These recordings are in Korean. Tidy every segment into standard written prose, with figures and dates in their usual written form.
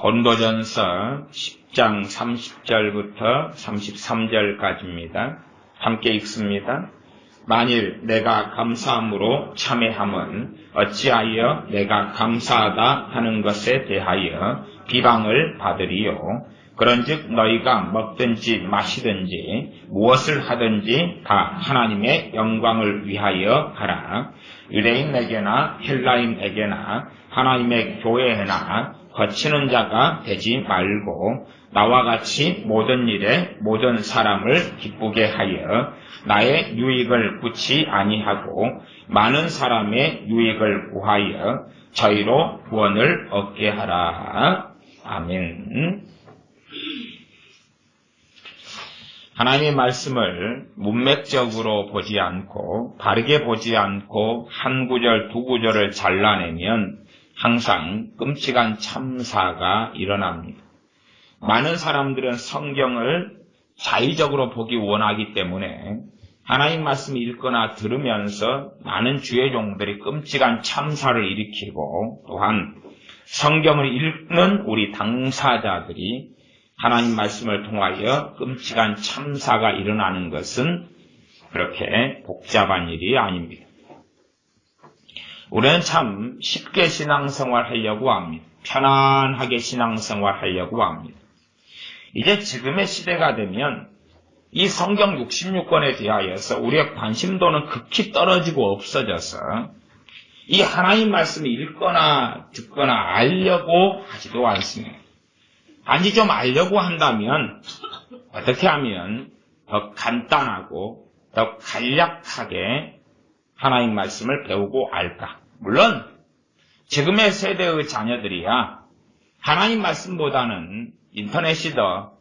고린도전서 10장 30절부터 33절까지입니다. 함께 읽습니다. 만일 내가 감사함으로 참회함은 어찌하여 내가 감사하다 하는 것에 대하여 비방을 받으리요. 그런즉 너희가 먹든지 마시든지 무엇을 하든지 다 하나님의 영광을 위하여 하라. 유대인에게나 헬라인에게나 하나님의 교회에나 거치는 자가 되지 말고 나와 같이 모든 일에 모든 사람을 기쁘게 하여 나의 유익을 구치 아니하고 많은 사람의 유익을 구하여 저희로 구원을 얻게 하라. 아멘. 하나님의 말씀을 문맥적으로 보지 않고 바르게 보지 않고 한 구절 두 구절을 잘라내면 항상 끔찍한 참사가 일어납니다. 많은 사람들은 성경을 자의적으로 보기 원하기 때문에 하나님 말씀을 읽거나 들으면서 많은 주의 종들이 끔찍한 참사를 일으키고 또한 성경을 읽는 우리 당사자들이 하나님 말씀을 통하여 끔찍한 참사가 일어나는 것은 그렇게 복잡한 일이 아닙니다. 우리는 참 쉽게 신앙생활 하려고 합니다. 편안하게 신앙생활 하려고 합니다. 이제 지금의 시대가 되면 이 성경 66권에 대하여서 우리의 관심도는 극히 떨어지고 없어져서 이 하나님 말씀을 읽거나 듣거나 알려고 하지도 않습니다. 단지 좀 알려고 한다면 어떻게 하면 더 간단하고 더 간략하게 하나님 말씀을 배우고 알까? 물론 지금의 세대의 자녀들이야 하나님 말씀보다는 인터넷이 더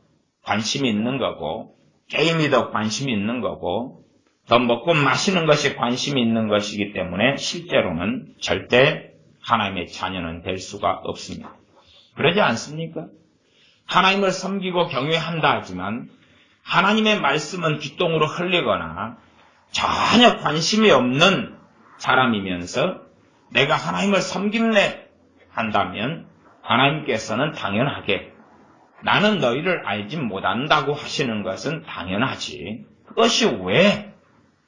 관심이 있는 거고 게임이 더 관심이 있는 거고 더 먹고 마시는 것이 관심이 있는 것이기 때문에 실제로는 절대 하나님의 자녀는 될 수가 없습니다. 그러지 않습니까? 하나님을 섬기고 경외한다 하지만 하나님의 말씀은 뒷동으로 흘리거나 전혀 관심이 없는 사람이면서 내가 하나님을 섬길래 한다면 하나님께서는 당연하게 나는 너희를 알지 못한다고 하시는 것은 당연하지. 그것이 왜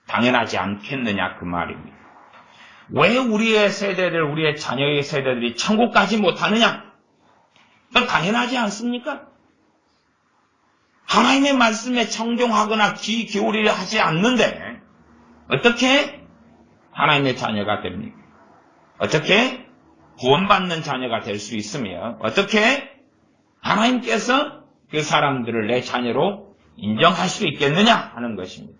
당연하지 않겠느냐 그 말입니다. 왜 우리의 세대들, 우리의 자녀의 세대들이 천국 가지 못하느냐? 그건 당연하지 않습니까? 하나님의 말씀에 청종하거나 귀 기울이려 하지 않는데 어떻게 하나님의 자녀가 됩니까? 어떻게 구원받는 자녀가 될 수 있으며 어떻게 하나님께서 그 사람들을 내 자녀로 인정할 수 있겠느냐 하는 것입니다.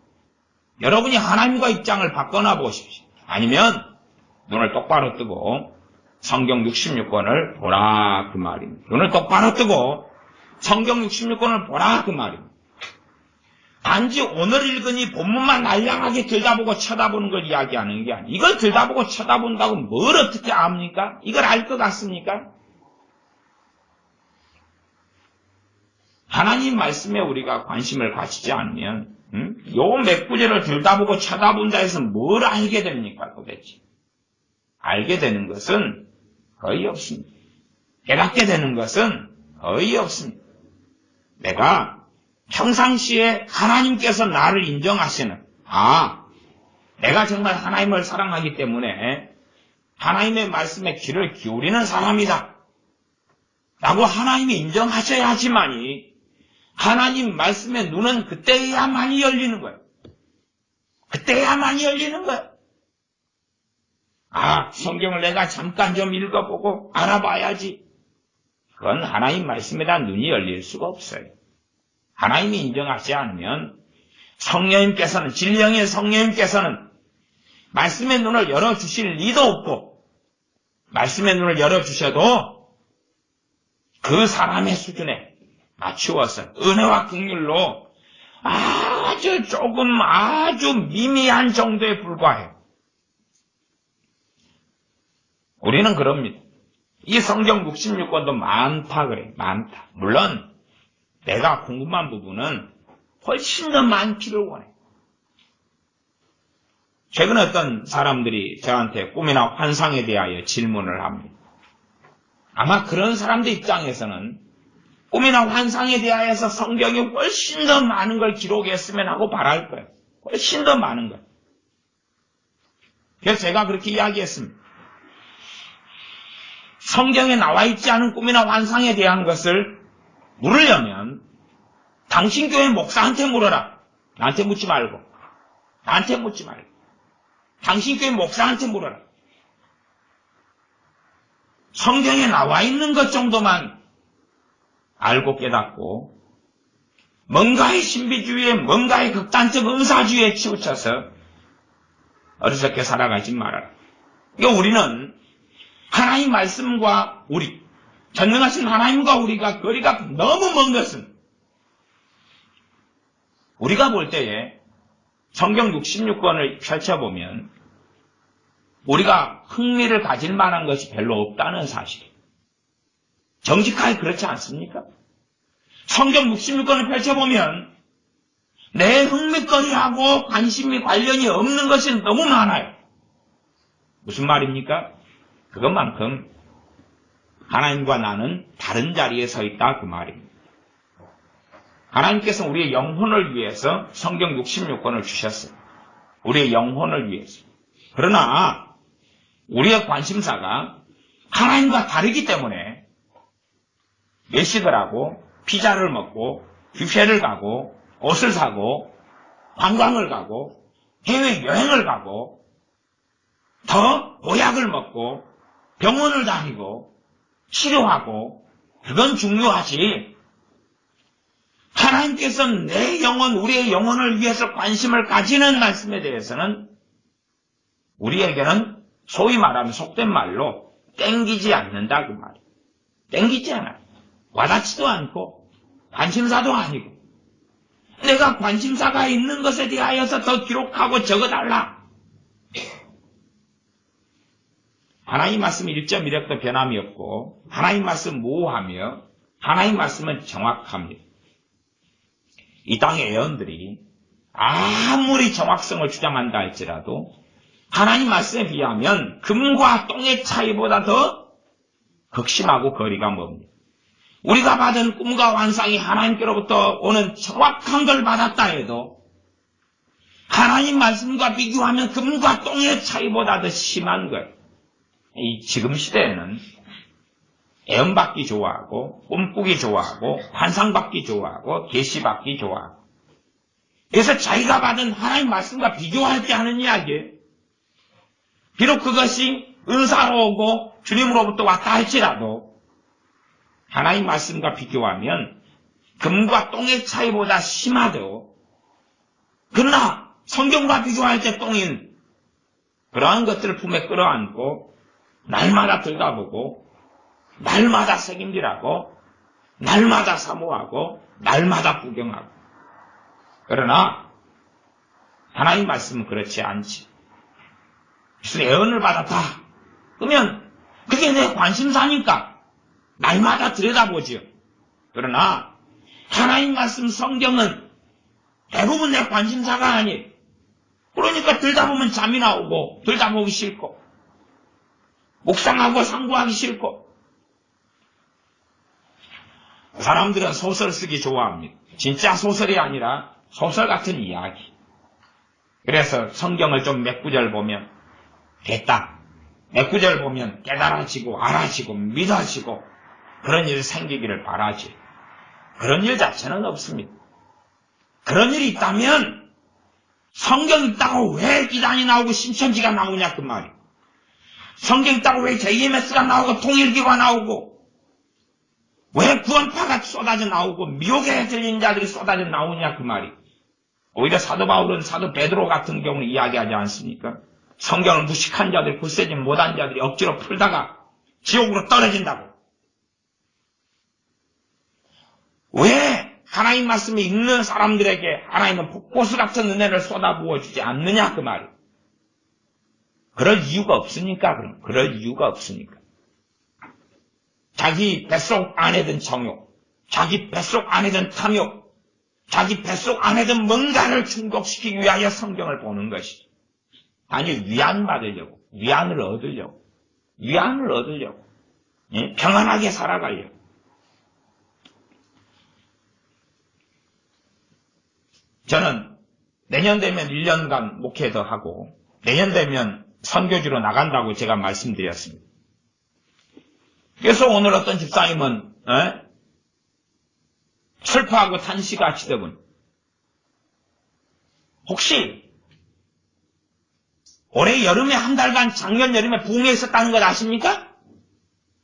여러분이 하나님과 입장을 바꿔놔 보십시오. 아니면 눈을 똑바로 뜨고 성경 66권을 보라 그 말입니다. 눈을 똑바로 뜨고 성경 66권을 보라 그 말입니다. 단지 오늘 읽은 이 본문만 날량하게 들다보고 쳐다보는 걸 이야기하는 게 아니에요. 이걸 들다보고 쳐다본다고 뭘 어떻게 압니까? 이걸 알 것 같습니까? 하나님 말씀에 우리가 관심을 가지지 않으면 요 몇 구절을 들다보고 쳐다본다 해서 뭘 알게 됩니까 도대체? 알게 되는 것은 거의 없습니다. 깨닫게 되는 것은 거의 없습니다. 내가 평상시에 하나님께서 나를 인정하시는 내가 정말 하나님을 사랑하기 때문에 하나님의 말씀에 귀를 기울이는 사람이다 라고 하나님이 인정하셔야지만이 하나님 말씀의 눈은 그때야만이 열리는 거예요. 그때야만이 열리는 거예요. 성경을 내가 잠깐 좀 읽어보고 알아봐야지. 그건 하나님 말씀에 대한 눈이 열릴 수가 없어요. 하나님이 인정하지 않으면 성령님께서는 진리형의 성령님께서는 말씀의 눈을 열어주실 리도 없고 말씀의 눈을 열어주셔도 그 사람의 수준에 맞추어서 은혜와 긍휼로 아주 조금 아주 미미한 정도에 불과해요. 우리는 그럽니다. 이 성경 66권도 많다 그래. 많다. 물론 내가 궁금한 부분은 훨씬 더 많기를 원해. 최근에 어떤 사람들이 저한테 꿈이나 환상에 대하여 질문을 합니다. 아마 그런 사람들 입장에서는 꿈이나 환상에 대하여서 성경이 훨씬 더 많은 걸 기록했으면 하고 바랄 거예요. 훨씬 더 많은 것. 그래서 제가 그렇게 이야기했습니다. 성경에 나와 있지 않은 꿈이나 환상에 대한 것을 물으려면 당신 교회 목사한테 물어라. 나한테 묻지 말고. 나한테 묻지 말고. 당신 교회 목사한테 물어라. 성경에 나와 있는 것 정도만 알고 깨닫고 뭔가의 신비주의에 뭔가의 극단적 은사주의에 치우쳐서 어리석게 살아가지 말아라. 그러니까 우리는 하나님 말씀과 우리, 전능하신 하나님과 우리가 거리가 너무 먼 것은 우리가 볼 때에 성경 66권을 펼쳐보면 우리가 흥미를 가질 만한 것이 별로 없다는 사실이에요. 정직하게 그렇지 않습니까? 성경 66권을 펼쳐보면 내 흥미거리하고 관심이 관련이 없는 것이 너무 많아요. 무슨 말입니까? 그것만큼 하나님과 나는 다른 자리에 서 있다 그 말입니다. 하나님께서 우리의 영혼을 위해서 성경 66권을 주셨어요. 우리의 영혼을 위해서. 그러나 우리의 관심사가 하나님과 다르기 때문에 외식을 피자를 먹고 뷔페를 가고 옷을 사고 관광을 가고 해외여행을 가고 더 보약을 먹고 병원을 다니고 치료하고 그건 중요하지. 하나님께서는 내 영혼, 우리의 영혼을 위해서 관심을 가지는 말씀에 대해서는 우리에게는 소위 말하면 속된 말로 땡기지 않는다 그 말이에요. 땡기지 않아요. 와닿지도 않고 관심사도 아니고 내가 관심사가 있는 것에 대하여서 더 기록하고 적어달라. 하나님 말씀 1.1획도 변함이 없고 하나님 말씀 모호하며 하나님 말씀은 정확합니다. 이 땅의 예언들이 아무리 정확성을 주장한다 할지라도 하나님 말씀에 비하면 금과 똥의 차이보다 더 극심하고 거리가 멉니다. 우리가 받은 꿈과 환상이 하나님께로부터 오는 정확한 걸 받았다 해도 하나님 말씀과 비교하면 금과 똥의 차이보다 더 심한 것. 이 지금 시대에는 애언받기 좋아하고 꿈꾸기 좋아하고 환상받기 좋아하고 계시받기 좋아하고 그래서 자기가 받은 하나님 말씀과 비교할 때 하는 이야기예요. 비록 그것이 은사로 오고 주님으로부터 왔다 할지라도 하나님 말씀과 비교하면 금과 똥의 차이보다 심하도 그러나 성경과 비교할 때 똥인 그러한 것들을 품에 끌어안고 날마다 들여다보고 날마다 책임지라고 날마다 사모하고 날마다 구경하고 그러나 하나님 말씀은 그렇지 않지. 무슨 예언을 받았다. 그러면 그게 내 관심사니까 날마다 들여다보지요. 그러나 하나님 말씀 성경은 대부분 내 관심사가 아니에요. 그러니까 들다보면 잠이 나오고 들다보기 싫고 묵상하고 상고하기 싫고 사람들은 소설 쓰기 좋아합니다. 진짜 소설이 아니라 소설 같은 이야기. 그래서 성경을 좀 몇 구절 보면 됐다. 몇 구절 보면 깨달아지고 알아지고 믿어지고 그런 일이 생기기를 바라지. 그런 일 자체는 없습니다. 그런 일이 있다면 성경 있다고 왜 이단이 나오고 신천지가 나오냐 그 말이에요. 성경 있다고 왜 JMS가 나오고 통일기가 나오고 왜 구원파가 쏟아져 나오고 미혹에 들린 자들이 쏟아져 나오냐 그 말이. 오히려 사도 바울은 사도 베드로 같은 경우는 이야기하지 않습니까? 성경을 무식한 자들, 굳세지 못한 자들이 억지로 풀다가 지옥으로 떨어진다고. 왜 하나님 말씀이 있는 사람들에게 하나님은 폭포수 같은 은혜를 쏟아부어 주지 않느냐 그 말이. 그럴 이유가 없으니까 그럼. 그럴 이유가 없으니까. 자기 뱃속 안에 든 정욕, 자기 뱃속 안에 든 탐욕, 자기 뱃속 안에 든 뭔가를 충족시키기 위하여 성경을 보는 것이. 아니 위안받으려고, 위안을 얻으려고. 평안하게 살아가요. 저는 내년 되면 1년간 목회도 하고 내년 되면 선교지로 나간다고 제가 말씀드렸습니다. 그래서 오늘 어떤 집사님은 슬퍼하고 탄식하시더군. 혹시 올해 여름에 한 달간 작년 여름에 부흥회 있었다는 것 아십니까?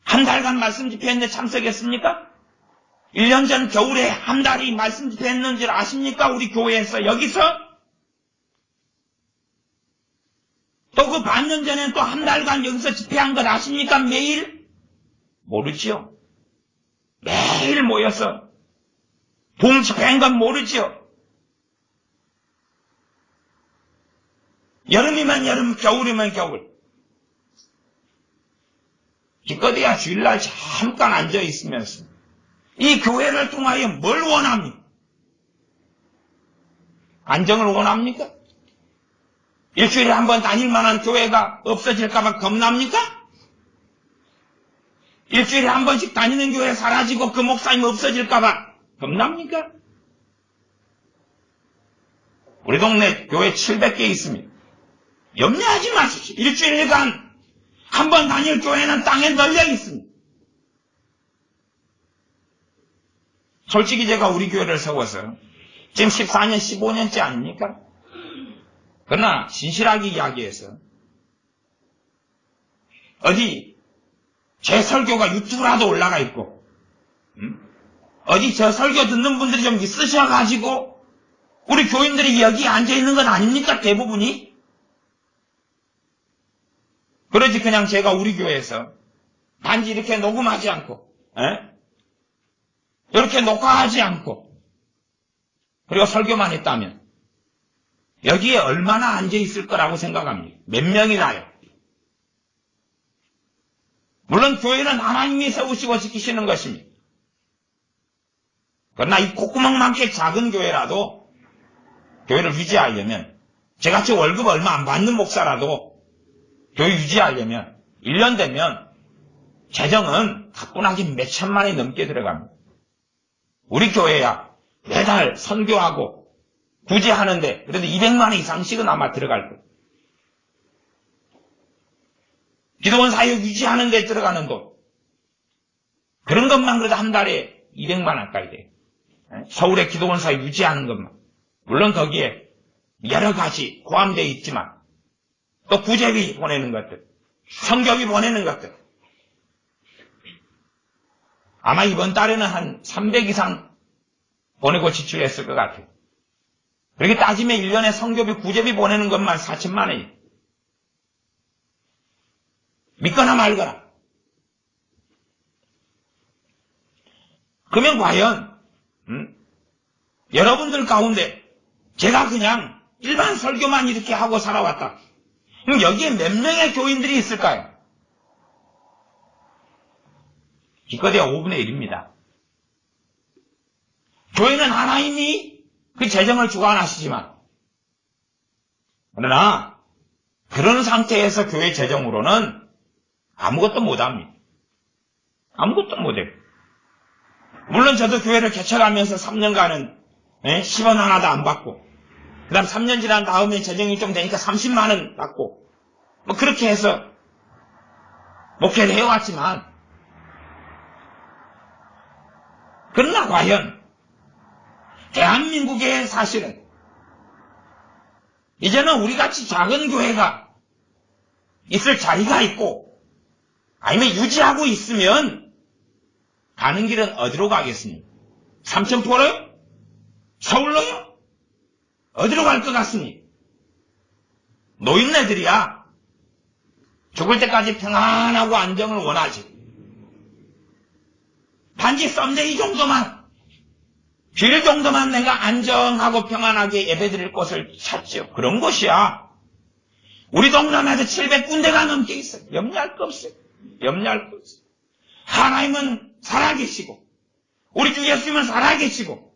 한 달간 말씀 집회했는데 참석했습니까? 1년 전 겨울에 한 달이 말씀 집회했는 줄 아십니까? 우리 교회에서 여기서 또 그 반년 전에 또 한 달간 여기서 집회한 것 아십니까? 매일? 모르지요. 매일 모여서 부흥 집회한 건 모르지요. 여름이면 여름, 겨울이면 겨울. 기껏해야 주일날 잠깐 앉아있으면서 이 교회를 통하여 뭘 원합니까? 안정을 원합니까? 일주일에 한 번 다닐 만한 교회가 없어질까봐 겁납니까? 일주일에 한 번씩 다니는 교회 사라지고 그 목사님 없어질까봐 겁납니까? 우리 동네 교회 700개 있습니다. 염려하지 마십시오. 일주일간 한 번 다닐 교회는 땅에 널려 있습니다. 솔직히 제가 우리 교회를 세워서 지금 14년, 15년째 아닙니까? 그러나 진실하게 이야기해서 어디 제 설교가 유튜브라도 올라가 있고 어디 저 설교 듣는 분들이 좀 있으셔가지고 우리 교인들이 여기 앉아있는 건 아닙니까? 대부분이? 그러지 그냥 제가 우리 교회에서 단지 이렇게 녹음하지 않고 이렇게 녹화하지 않고 그리고 설교만 했다면 여기에 얼마나 앉아있을 거라고 생각합니까? 몇 명이 나요? 물론 교회는 하나님이 세우시고 지키시는 것입니다. 그러나 이 콧구멍만큼 작은 교회라도 교회를 유지하려면 저같이 월급 얼마 안 받는 목사라도 교회 유지하려면 1년 되면 재정은 가뿐하게 몇 천만이 넘게 들어갑니다. 우리 교회야 매달 선교하고 굳이 하는데 그래도 200만 원 이상씩은 아마 들어갈 거예요. 기도원 사역 유지하는 데 들어가는 돈 그런 것만 그래도 한 달에 200만 원 가까이 돼요. 서울의 기도원 사역 유지하는 것만. 물론 거기에 여러 가지 포함되어 있지만 또 구제비 보내는 것들 선교비 보내는 것들 아마 이번 달에는 한 300 이상 보내고 지출했을 것 같아요. 그렇게 따지면 1년에 선교비 구제비 보내는 것만 4천만 원이에요. 믿거나 말거나. 그러면 과연 여러분들 가운데 제가 그냥 일반 설교만 이렇게 하고 살아왔다. 그럼 여기에 몇 명의 교인들이 있을까요? 기껏해야 5분의 1입니다. 교회는 하나님이 그 재정을 주관하시지만 그러나 그런 상태에서 교회 재정으로는 아무것도 못합니다. 아무것도 못해요. 물론 저도 교회를 개척하면서 3년간은 10원 하나도 안 받고 그 다음 3년 지난 다음에 재정이 좀 되니까 30만 원 받고 뭐 그렇게 해서 목회를 해왔지만 그러나 과연 대한민국의 사실은 이제는 우리같이 작은 교회가 있을 자리가 있고 아니면 유지하고 있으면 가는 길은 어디로 가겠습니까? 삼천포로요? 서울로요? 어디로 갈 것 같습니까? 노인네들이야 죽을 때까지 평안하고 안정을 원하지. 단지 썸데이 정도만 주일 정도만 내가 안정하고 평안하게 예배드릴 곳을 찾죠. 그런 곳이야. 우리 동네에도 700군데가 넘게 있어요. 염려할 거 없어요. 염려할 거 없어요. 하나님은 살아계시고 우리 주 예수님은 살아계시고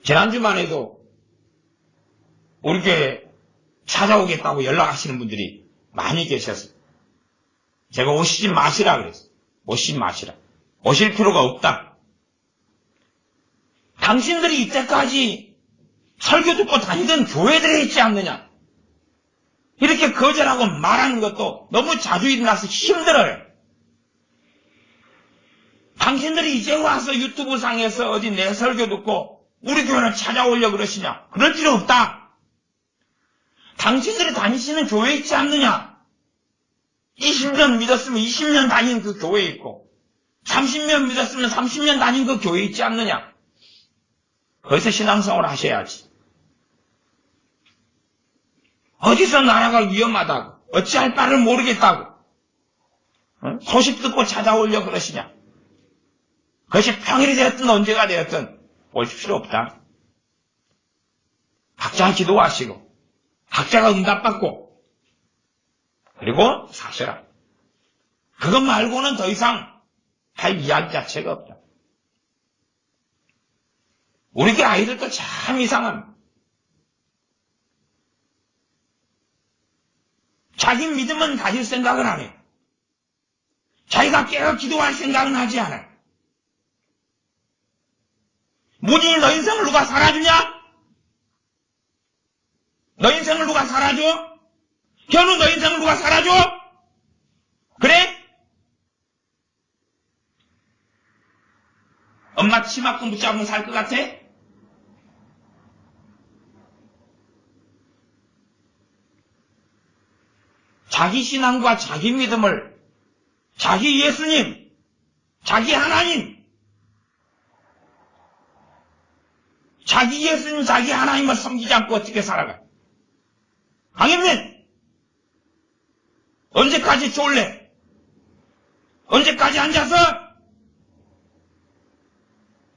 지난주만 해도 우리 교회 찾아오겠다고 연락하시는 분들이 많이 계셨어요. 제가 오시지 마시라 그랬어요. 오시지 마시라. 오실 필요가 없다. 당신들이 이때까지 설교 듣고 다니던 교회들에 있지 않느냐. 이렇게 거절하고 말하는 것도 너무 자주 일어나서 힘들어요. 당신들이 이제 와서 유튜브 상에서 어디 내 설교 듣고 우리 교회를 찾아오려고 그러시냐. 그럴 필요 없다. 당신들이 다니시는 교회에 있지 않느냐. 20년 믿었으면 20년 다닌 그 교회에 있고 30년 믿었으면 30년 다닌 그 교회에 있지 않느냐. 거기서 신앙생활을 하셔야지. 어디서 나라가 위험하다고 어찌할 바를 모르겠다고 소식 듣고 찾아오려고 그러시냐. 그것이 평일이 되었든 언제가 되었든 오실 필요 없다. 각자 기도하시고 각자가 응답받고 그리고 사셔라. 그것 말고는 더 이상 할 이야기 자체가 없다. 우리 게 아이들도 참 이상합니다. 자기 믿음은 가질 생각을 안 해요. 자기가 깨어 기도할 생각은 하지 않아요. 무진이 너 인생을 누가 살아주냐? 너 인생을 누가 살아줘? 현우 너 인생을 누가 살아줘? 그래? 엄마 치마끈 붙잡으면 살 것 같아? 자기 신앙과 자기 믿음을 자기 예수님, 자기 하나님, 자기 예수님, 자기 하나님을 섬기지 않고 어떻게 살아가? 강현민, 언제까지 졸래? 언제까지 앉아서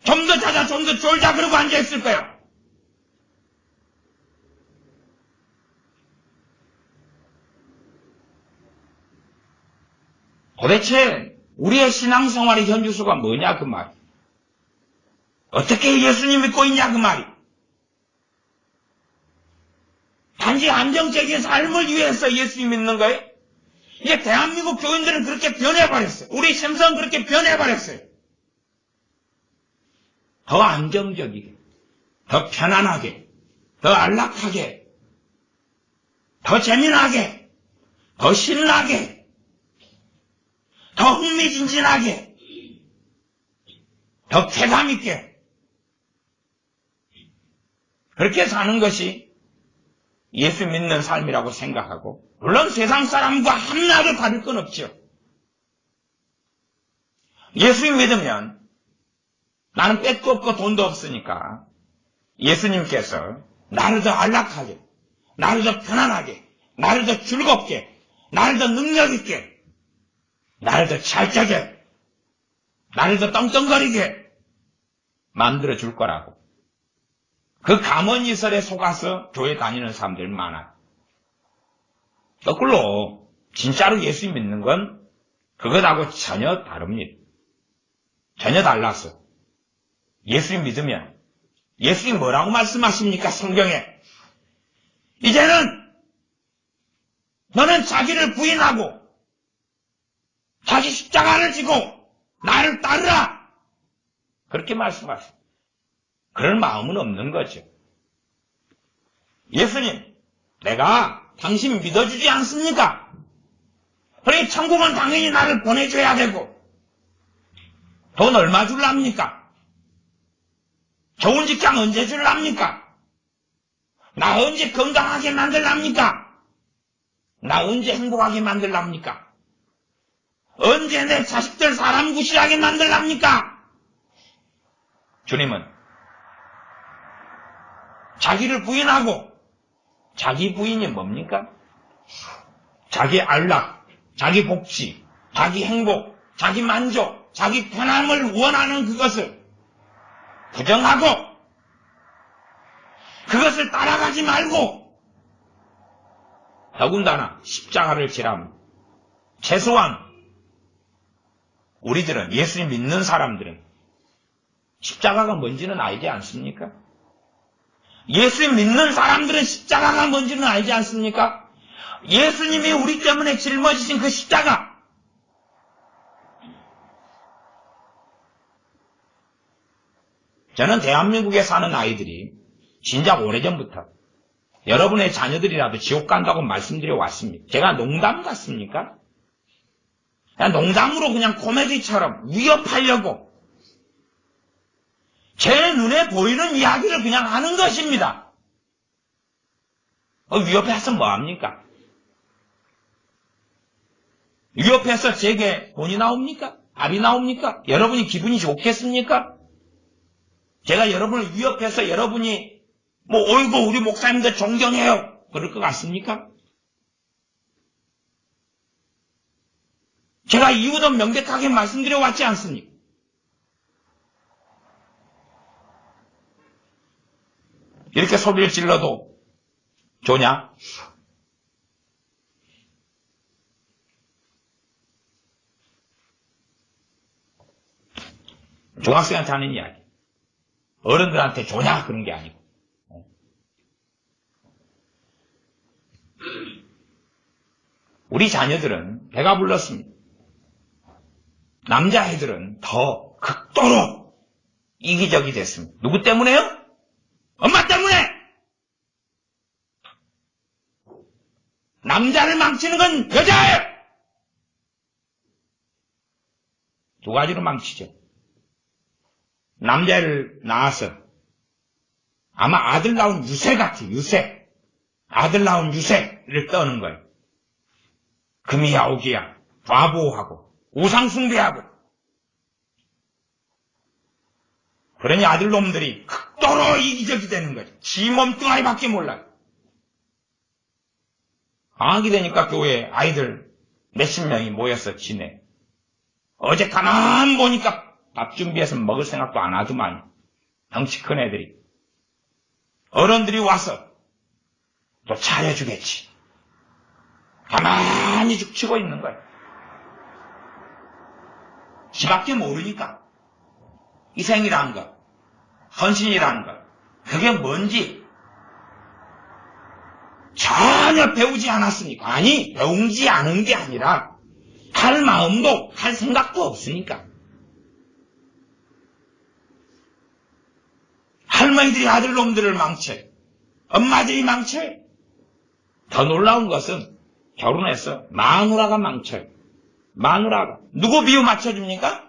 좀 더 자자, 좀 더 졸자 그러고 앉아있을 거야. 도대체 우리의 신앙생활의 현주소가 뭐냐 그 말이. 어떻게 예수님 믿고 있냐 그 말이. 단지 안정적인 삶을 위해서 예수님 믿는 거예요? 이제 대한민국 교인들은 그렇게 변해버렸어요. 우리 심성은 그렇게 변해버렸어요. 더 안정적이게, 더 편안하게, 더 안락하게, 더 재미나게, 더 신나게, 더 흥미진진하게, 더 쾌감있게 그렇게 사는 것이 예수 믿는 삶이라고 생각하고, 물론 세상 사람과 한나를 다를 건 없죠. 예수님 믿으면 나는 뺏도 없고 돈도 없으니까 예수님께서 나를 더 안락하게, 나를 더 편안하게, 나를 더 즐겁게, 나를 더 능력있게, 나를 더 잘짜게, 나를 더 떵떵거리게 만들어줄 거라고. 그 감언이설에 속아서 교회 다니는 사람들 많아요. 거꾸로 진짜로 예수 믿는 건 그것하고 전혀 다릅니다. 전혀 달라서. 예수님 믿으면 예수님 뭐라고 말씀하십니까? 성경에 이제는 너는 자기를 부인하고 자기 십자가를 지고 나를 따르라 그렇게 말씀하십니다. 그럴 마음은 없는 거죠. 예수님, 내가 당신 믿어주지 않습니까? 그러니 천국은 당연히 나를 보내줘야 되고, 돈 얼마 줄랍니까? 좋은 직장 언제 줄랍니까? 나 언제 건강하게 만들랍니까? 나 언제 행복하게 만들랍니까? 언제 내 자식들 사람 구실하게 만들랍니까? 주님은 자기를 부인하고, 자기 부인이 뭡니까? 자기 안락, 자기 복지, 자기 행복, 자기 만족, 자기 편함을 원하는 그것을 부정하고 그것을 따라가지 말고 더군다나 십자가를 지라면 최소한 우리들은 예수님 믿는 사람들은 십자가가 뭔지는 알지 않습니까? 예수 믿는 사람들은 십자가가 뭔지는 알지 않습니까? 예수님이 우리 때문에 짊어지신 그 십자가. 저는 대한민국에 사는 아이들이 진작 오래전부터 여러분의 자녀들이라도 지옥 간다고 말씀드려 왔습니다. 제가 농담 같습니까? 그냥 농담으로 그냥 코미디처럼 위협하려고 제 눈에 보이는 이야기를 그냥 하는 것입니다. 위협해서 뭐합니까? 위협해서 제게 돈이 나옵니까? 밥이 나옵니까? 여러분이 기분이 좋겠습니까? 제가 여러분을 위협해서 여러분이 어이구 우리 목사님들 존경해요. 그럴 것 같습니까? 제가 이유도 명백하게 말씀드려 왔지 않습니까? 이렇게 소리를 질러도 좋냐? 중학생한테 하는 이야기. 어른들한테 좋냐? 그런 게 아니고. 우리 자녀들은 배가 불렀습니다. 남자애들은 더 극도로 이기적이 됐습니다. 누구 때문에요? 엄마 때문에! 남자를 망치는 건 여자예요! 두 가지로 망치죠. 남자를 낳아서 아마 아들 낳은 유세 같아요. 유세. 아들 낳은 유세를 떠는 거예요. 금이야 오기야 바보하고 우상숭배하고 그러니 아들놈들이 극도로 이기적이 되는 거죠. 지 몸뚱아리밖에 몰라요. 방학이 되니까 교회에 아이들 몇십 명이 모여서 지내. 어제 가만 보니까 밥 준비해서 먹을 생각도 안 하더만 덩치 큰 애들이. 어른들이 와서 또 차려주겠지. 가만히 죽치고 있는 거예요. 지밖에 모르니까. 희생이라는 것, 헌신이라는 것, 그게 뭔지 전혀 배우지 않았으니까. 아니, 배우지 않은 게 아니라 할 마음도 할 생각도 없으니까. 할머니들이 아들놈들을 망쳐요. 엄마들이 망쳐요. 더 놀라운 것은 결혼해서 마누라가 망쳐요. 마누라가. 누구 비유 맞춰줍니까?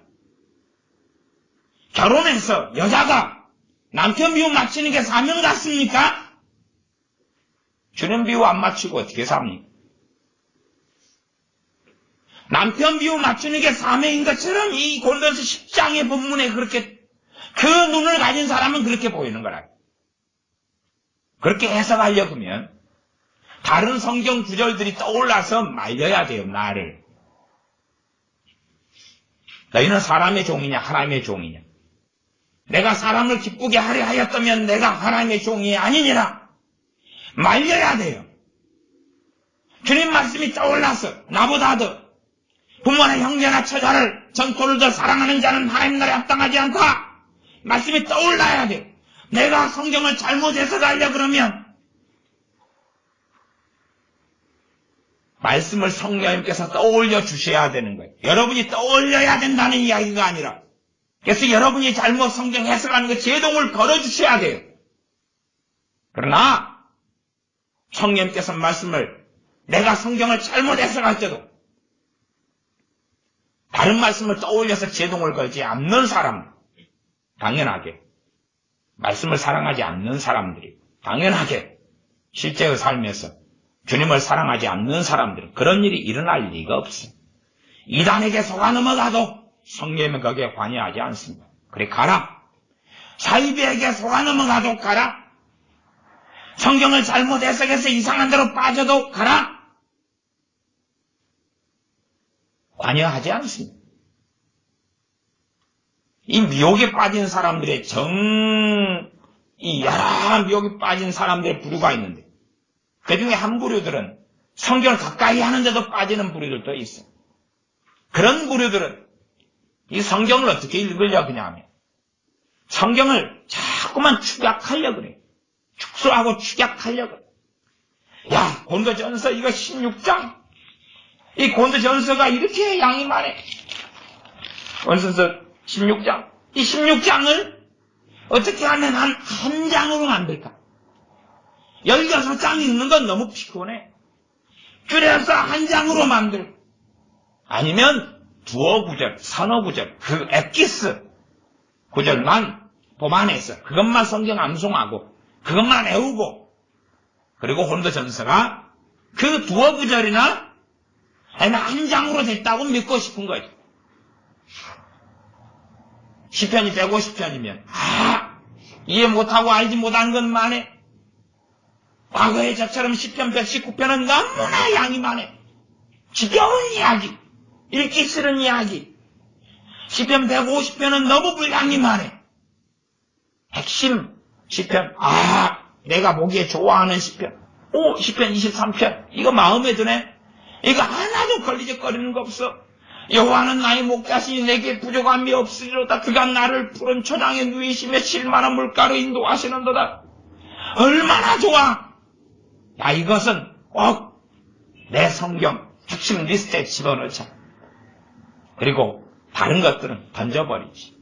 결혼해서 여자가 남편 비유 맞추는 게 사명 같습니까? 주는 비유 안 맞추고 어떻게 삽니까? 남편 비유 맞추는 게 사명인 것처럼 이 고린도서 10장의 본문에 그렇게 그 눈을 가진 사람은 그렇게 보이는 거라. 그렇게 해석하려고 하면 다른 성경 구절들이 떠올라서 말려야 돼요. 나를. 너희는 사람의 종이냐 하나님의 종이냐. 내가 사람을 기쁘게 하려 하였다면 내가 하나님의 종이 아니니라. 말려야 돼요. 주님 말씀이 떠올라서 나보다도 부모나 형제나 처자를 전토를 더 사랑하는 자는 하나님 나라에 합당하지 않다. 말씀이 떠올라야 돼요. 내가 성경을 잘못 해석하려 그러면 말씀을 성령님께서 떠올려 주셔야 되는 거예요. 여러분이 떠올려야 된다는 이야기가 아니라 그래서 여러분이 잘못 성경 해석하는 거 제동을 걸어주셔야 돼요. 그러나 성령님께서 말씀을 내가 성경을 잘못 해석할 때도 다른 말씀을 떠올려서 제동을 걸지 않는 사람 당연하게 말씀을 사랑하지 않는 사람들이 당연하게 실제의 삶에서 주님을 사랑하지 않는 사람들은 그런 일이 일어날 리가 없어요. 이단에게 속아 넘어가도 성령님은 거기에 관여하지 않습니다. 그래 가라. 사이비에게 속아 넘어가도 가라. 성경을 잘못 해석해서 이상한 데로 빠져도 가라. 관여하지 않습니다. 이 미혹에 빠진 사람들의 이 여러 미혹에 빠진 사람들의 부류가 있는데 그 중에 한 부류들은 성경을 가까이 하는데도 빠지는 부류들도 있어요. 그런 부류들은 이 성경을 어떻게 읽으려고 하냐 하면 성경을 자꾸만 축약하려고 그래요. 복수하고 추격하려고. 야, 고린도전서 이거 16장. 이 고린도전서가 이렇게 양이 많아. 고린도전서 16장. 이 16장을 어떻게 하면 한 장으로 만들까? 16장 읽는 건 너무 피곤해. 줄여서 한 장으로 만들고. 아니면 두어 구절, 서너 구절, 그 엑기스 구절만 보만해서 그것만 성경 암송하고 그것만 외우고 그리고 고린도전서가 그 두어 구절이나 아니면 한 장으로 됐다고 믿고 싶은 거죠. 시편이 150편이면 이해 못하고 알지 못한 것만 해. 과거에 저처럼 시편 119편은 너무나 양이 많아. 지겨운 이야기, 읽기 싫은 이야기. 시편 150편은 너무 분량이 많아. 핵심 시편, 내가 보기에 좋아하는 시편. 시편 23편. 이거 마음에 드네. 이거 하나도 걸리적거리는 거 없어. 여호와는 나의 목자시니 내게 부족함이 없으리로다. 그가 나를 푸른 초장에 누이시며 실만한 물가로 인도하시는도다. 얼마나 좋아. 야, 이것은 꼭 내 성경 핵심 리스트에 집어넣자. 그리고 다른 것들은 던져버리지.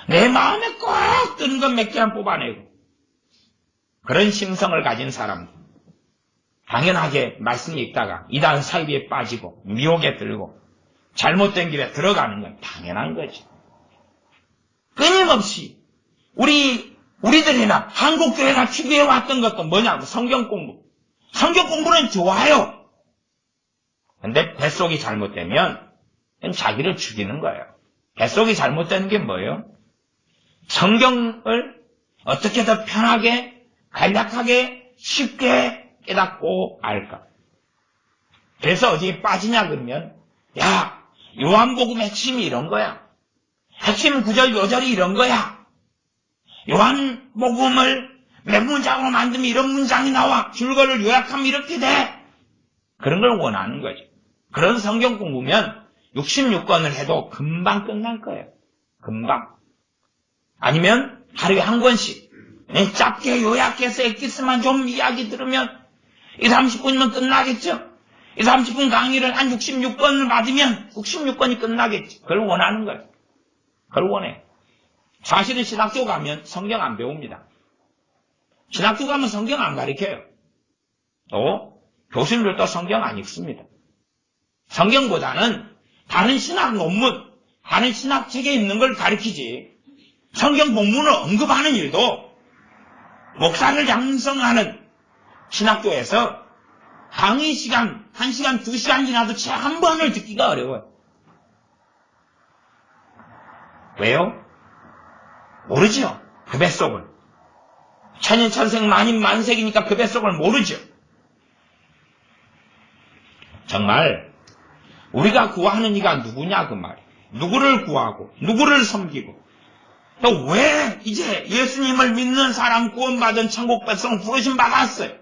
내 마음에 꼭 드는 것 몇 개만 뽑아내고. 그런 심성을 가진 사람, 당연하게 말씀 읽다가 이단 사이비에 빠지고 미혹에 들고 잘못된 길에 들어가는 건 당연한 거지. 끊임없이 우리들이나 한국교회가 추구해왔던 것도 뭐냐고, 성경 공부. 성경 공부는 좋아요. 근데 뱃속이 잘못되면 자기를 죽이는 거예요. 뱃속이 잘못되는 게 뭐예요? 성경을 어떻게 더 편하게, 간략하게, 쉽게 깨닫고 알까? 그래서 어디에 빠지냐 그러면, 야, 요한복음의 핵심이 이런 거야. 핵심 구절 요절이 이런 거야. 요한복음을 몇 문장으로 만들면 이런 문장이 나와. 줄거리를 요약하면 이렇게 돼. 그런 걸 원하는 거죠. 그런 성경 공부면 66권을 해도 금방 끝날 거예요. 금방. 아니면 하루에 한 권씩 짧게 요약해서 엑기스만 좀 이야기 들으면 30분이면 끝나겠죠. 30분 강의를 한 66권을 받으면 66권이 끝나겠죠. 그걸 원하는 거예요. 그걸 원해. 사실은 신학교 가면 성경 안 배웁니다. 신학교 가면 성경 안 가르쳐요. 또 교수님들도 성경 안 읽습니다. 성경보다는 다른 신학 논문, 다른 신학책에 있는 걸 가르치지, 성경 본문을 언급하는 일도 목사를 양성하는 신학교에서 강의 시간 1시간, 2시간 지나도 채 한 번을 듣기가 어려워요. 왜요? 모르죠. 그 뱃속을. 천인천생 만인만색이니까 그 뱃속을 모르죠. 정말 우리가 구하는 이가 누구냐 그 말이에요. 누구를 구하고 누구를 섬기고 또 왜 이제 예수님을 믿는 사람 구원받은 천국 백성 부르심 받았어요.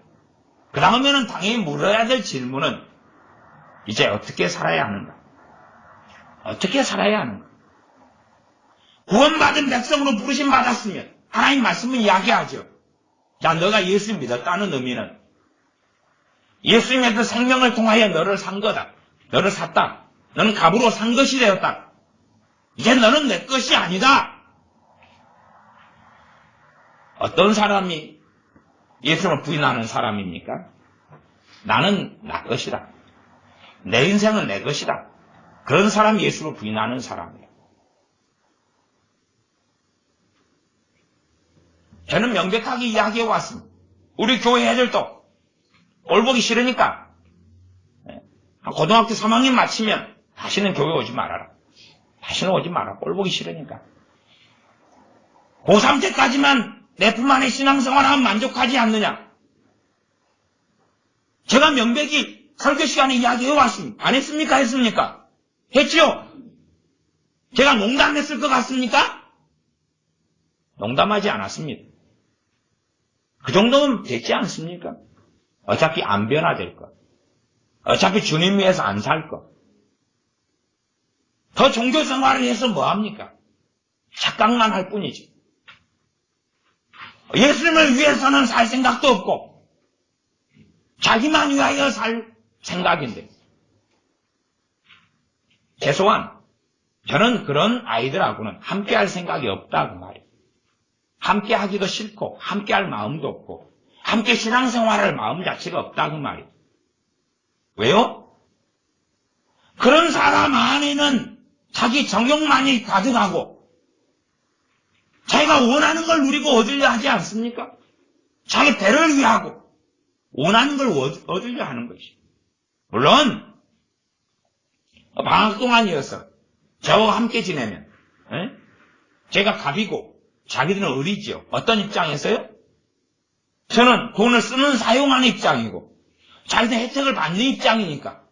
그 다음에는 당연히 물어야 될 질문은 이제 어떻게 살아야 하는가? 어떻게 살아야 하는가? 구원받은 백성으로 부르심 받았으면 하나님 말씀은 이야기하죠. 자, 너가 예수 믿었다는 의미는 예수님의 그 생명을 통하여 너를 산 거다. 너를 샀다. 너는 값으로 산 것이 되었다. 이제 너는 내 것이 아니다. 어떤 사람이 예수님을 부인하는 사람입니까? 나는 나 것이다. 내 인생은 내 것이다. 그런 사람이 예수를 부인하는 사람이에요. 저는 명백하게 이야기해 왔습니다. 우리 교회 애들도 꼴 보기 싫으니까 고등학교 3학년 마치면 다시는 교회 오지 말아라. 다시는 오지 마라. 꼴 보기 싫으니까. 고3 때까지만 내 품 안에 신앙생활하면 만족하지 않느냐. 제가 명백히 설교 시간에 이야기해 왔습니다. 안 했습니까? 했습니까? 했죠? 제가 농담했을 것 같습니까? 농담하지 않았습니다. 그 정도면 됐지 않습니까? 어차피 안 변화될 것. 어차피 주님 위해서 안 살 것. 더 종교 생활을 해서 뭐합니까? 착각만 할 뿐이지. 예수님을 위해서는 살 생각도 없고 자기만 위하여 살 생각인데 최소한 저는 그런 아이들하고는 함께할 생각이 없다 그 말이에요. 함께하기도 싫고 함께할 마음도 없고 함께 신앙생활할 마음 자체가 없다 그 말이에요. 왜요? 그런 사람 안에는 자기 정욕만이 가득하고 자기가 원하는 걸 누리고 얻으려 하지 않습니까? 자기 배를 위하고 원하는 걸 얻으려 하는 것이. 물론 방학 동안이어서 저와 함께 지내면 제가 갑이고 자기들은 을이지요. 어떤 입장에서요? 저는 돈을 쓰는 사용하는 입장이고 자기들 혜택을 받는 입장이니까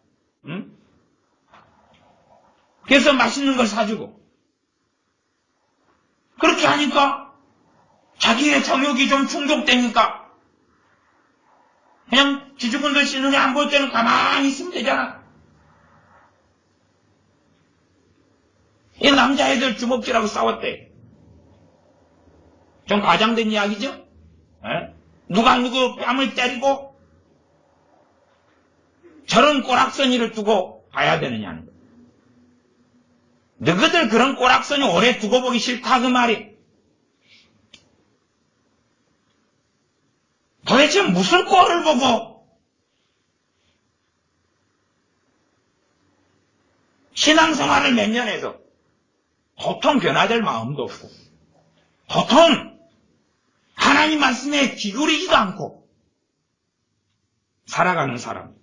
그래서 맛있는 걸 사주고 그렇게 하니까 자기의 정욕이 좀 충족되니까 그냥 지주분들 신은혜 안 볼 때는 가만히 있으면 되잖아. 이 남자애들 주먹질하고 싸웠대. 좀 과장된 이야기죠? 누가 누구 뺨을 때리고 저런 꼬락서니를 두고 봐야 되느냐는 거예요. 너희들 그런 꼬락서니 오래 두고 보기 싫다 그 말이. 도대체 무슨 꼴을 보고 신앙생활을 몇 년 해도 도통 변화될 마음도 없고 도통 하나님 말씀에 기울이지도 않고 살아가는 사람.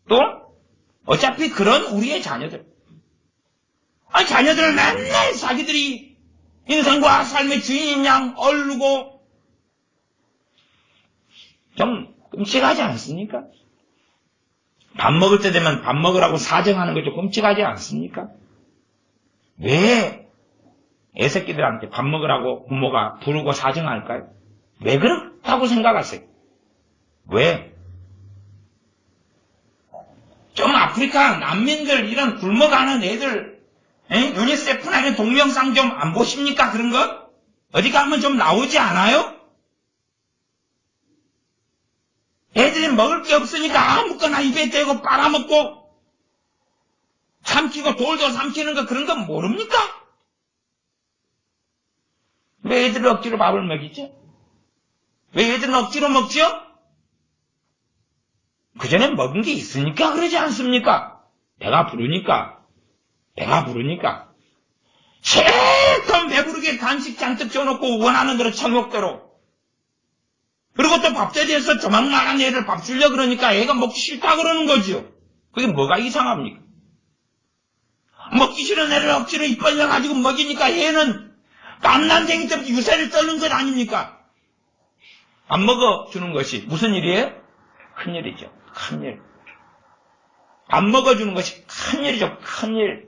또 어차피 그런 우리의 자녀들. 자녀들을 맨날 자기들이 인생과 삶의 주인인 양 얼르고 좀 끔찍하지 않습니까? 밥 먹을 때 되면 밥 먹으라고 사정하는 거 좀 끔찍하지 않습니까? 왜 애새끼들한테 밥 먹으라고 부모가 부르고 사정할까요? 왜 그렇다고 생각하세요? 왜? 좀 아프리카 난민들 이런 굶어가는 애들 유니세프나 이런 동영상 좀 안 보십니까? 그런 거? 어디 가면 좀 나오지 않아요? 애들이 먹을 게 없으니까 아무거나 입에 대고 빨아먹고 삼키고 돌도 삼키는 거 그런 거 모릅니까? 왜 애들은 억지로 밥을 먹이죠? 왜 애들은 억지로 먹죠? 그전에 먹은 게 있으니까 그러지 않습니까? 배가 부르니까. 실컷 배부르게 간식 잔뜩 줘놓고 원하는 대로 청욕대로. 그리고 또 밥자리에서 조망만한 애를 밥 주려 그러니까 애가 먹기 싫다 그러는 거지요. 그게 뭐가 이상합니까? 먹기 싫은 애를 억지로 입 벌려가지고 먹이니까 얘는 깜난쟁이 때부터 유세를 떨는 것 아닙니까? 안 먹어주는 것이 무슨 일이에요? 큰일이죠. 큰일. 안 먹어주는 것이 큰일이죠. 큰일.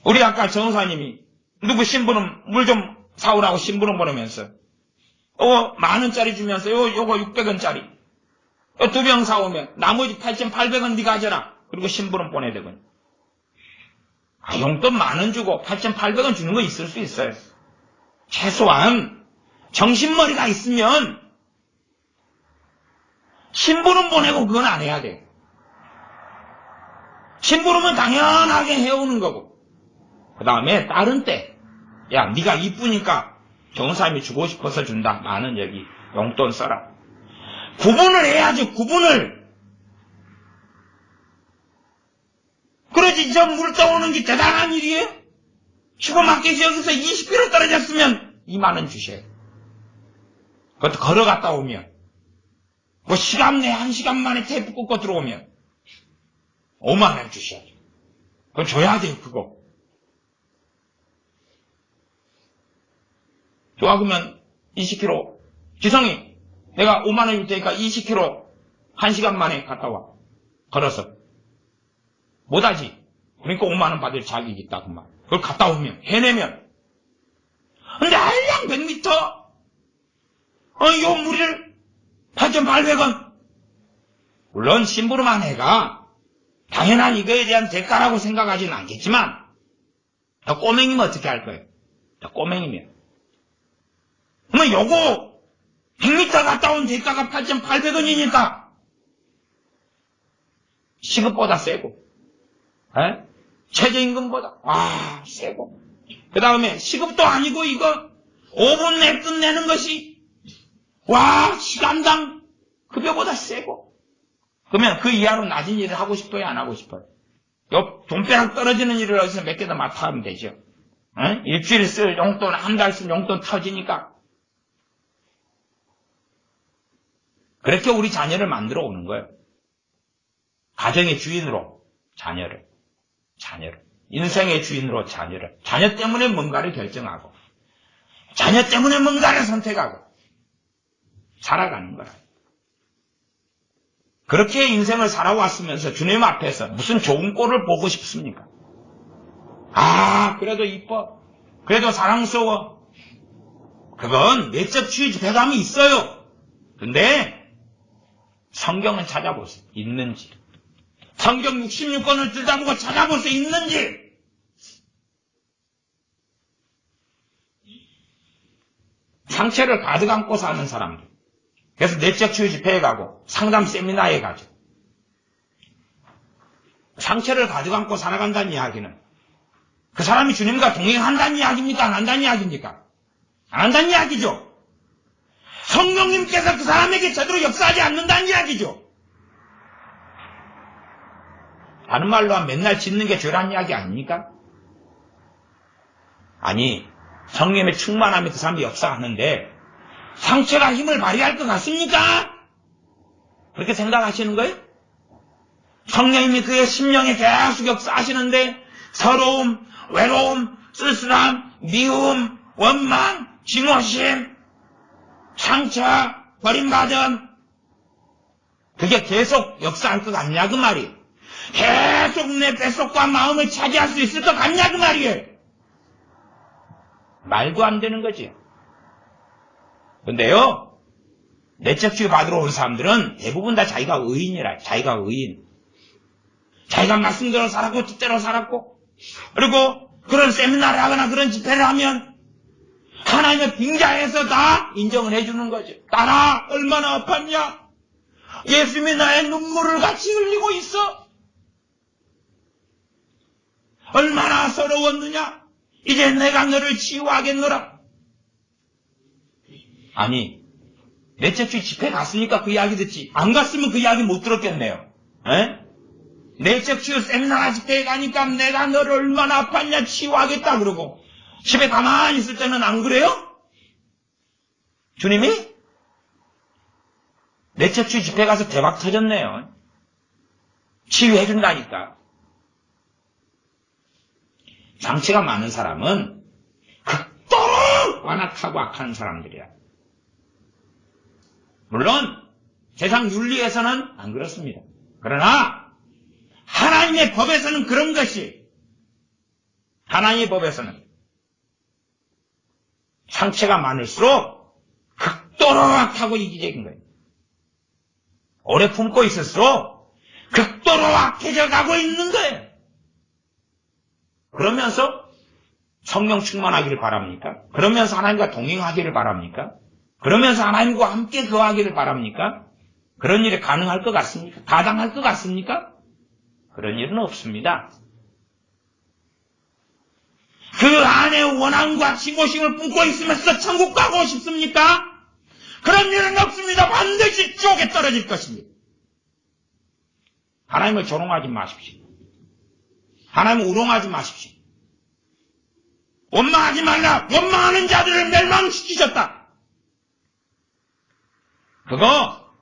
우리 아까 정사님이 누구 신부름 물 좀 사오라고 신부름 보내면서 10,000원짜리 주면서 요거 600원짜리 2병 사오면 나머지 8,800원 네가 가져라. 그리고 신부름 보내되거든. 용돈 10,000원 주고 8,800원 주는 거 있을 수 있어요. 최소한 정신머리가 있으면 신부름 보내고 그건 안 해야 돼. 신부름은 당연하게 해오는 거고 그 다음에 다른 때 야 네가 이쁘니까 좋은 사람이 주고 싶어서 준다. 나는 여기 용돈 써라. 구분을 해야죠. 구분을. 그러지 저 물 떠오는 게 대단한 일이에요. 슈퍼마켓이 여기서 20km 떨어졌으면 20,000원 주셔야 돼. 그것도 걸어갔다 오면 뭐 시간 내 1시간 만에 테이프 꽂고 들어오면 50,000원 주셔야 돼. 그거 줘야 돼요. 그거. 좋아 그러면 20km 지성이 내가 50,000원 줄 테니까 20km 1시간 만에 갔다 와. 걸어서. 못하지. 그러니까 50,000원 받을 자격이 있다 그 말. 그걸 갔다 오면 해내면. 근데 알량 100m 요 무리를 8,800원. 물론 심부름한 애가 당연한 이거에 대한 대가라고 생각하지는 않겠지만 꼬맹이면 어떻게 할 거예요? 꼬맹이면. 그러면 요거 100m 갔다 온 대가가 8,800원이니까 시급보다 세고, 최저임금보다 세고, 그 다음에 시급도 아니고 이거 5분 내에 끝내는 것이 시간당 급여보다 세고, 그러면 그 이하로 낮은 일을 하고 싶어요, 안 하고 싶어요? 요 돈벼락 떨어지는 일을 어디서 몇 개 더 맡아하면 되죠. 일주일 쓸 용돈, 한 달 쓸 용돈 터지니까. 그렇게 우리 자녀를 만들어 오는 거예요. 가정의 주인으로 자녀를. 인생의 주인으로 자녀를. 자녀 때문에 뭔가를 결정하고, 자녀 때문에 뭔가를 선택하고, 살아가는 거라. 그렇게 인생을 살아왔으면서 주님 앞에서 무슨 좋은 꼴을 보고 싶습니까? 그래도 이뻐. 그래도 사랑스러워. 그건 내적 추위 집회감이 있어요. 근데 성경은 찾아보세요. 있는지. 성경 66권을 들다보고 찾아보세요. 있는지. 상처를 가득 안고 사는 사람들. 그래서 내적 치유 집회에 가고 상담 세미나에 가죠. 상처를 가득 안고 살아간다는 이야기는 그 사람이 주님과 동행한다는 이야기입니까? 안 한다는 이야기입니까? 안 한다는 이야기죠. 성령님께서 그 사람에게 제대로 역사하지 않는다는 이야기죠. 다른 말로 하면 맨날 짖는 게 죄라는 이야기 아닙니까? 아니, 성령의 충만함이 그 사람이 역사하는데 상처가 힘을 발휘할 것 같습니까? 그렇게 생각하시는 거예요? 성령님이 그의 심령에 계속 역사하시는데 서러움, 외로움, 쓸쓸함, 미움, 원망, 증오심, 상처, 버림받음, 그게 계속 역사할 것 같냐 그 말이. 계속 내 뱃속과 마음을 차지할 수 있을 것 같냐 그 말이에요. 말도 안 되는 거지. 근데요, 내적 치유 받으러 온 사람들은 대부분 다 자기가 의인이라. 자기가 의인. 자기가 말씀대로 살았고 뜻대로 살았고, 그리고 그런 세미나를 하거나 그런 집회를 하면 하나님의 빙자에서 다 인정을 해주는 거죠. 딸아, 얼마나 아팠냐? 예수님이 나의 눈물을 같이 흘리고 있어. 얼마나 서러웠느냐? 이제 내가 너를 치유하겠노라. 아니, 내적 치유 집회 갔으니까 그 이야기 듣지. 안 갔으면 그 이야기 못 들었겠네요. 내적 치유 세미나 집회에 가니까 내가 너를 얼마나 아팠냐 치유하겠다 그러고 집에 가만히 있을 때는 안 그래요? 주님이? 내적 치유 집회 가서 대박 터졌네요. 치유해준다니까. 상처가 많은 사람은 극도로 완악하고 악한 사람들이야. 물론 세상 윤리에서는 안 그렇습니다. 그러나 하나님의 법에서는 그런 것이, 하나님의 법에서는 상처가 많을수록 극도로 악하고 이기적인 거예요. 오래 품고 있을수록 극도로 악해져 가고 있는 거예요. 그러면서 성령 충만하기를 바랍니까? 그러면서 하나님과 동행하기를 바랍니까? 그러면서 하나님과 함께 거하기를 바랍니까? 그런 일이 가능할 것 같습니까? 가당할 것 같습니까? 그런 일은 없습니다. 그 안에 원함과 지고심을 품고 있으면서 천국 가고 싶습니까? 그런 일은 없습니다. 반드시 지옥에 떨어질 것입니다. 하나님을 조롱하지 마십시오. 하나님을 우롱하지 마십시오. 원망하지 말라. 원망하는 자들을 멸망시키셨다. 그거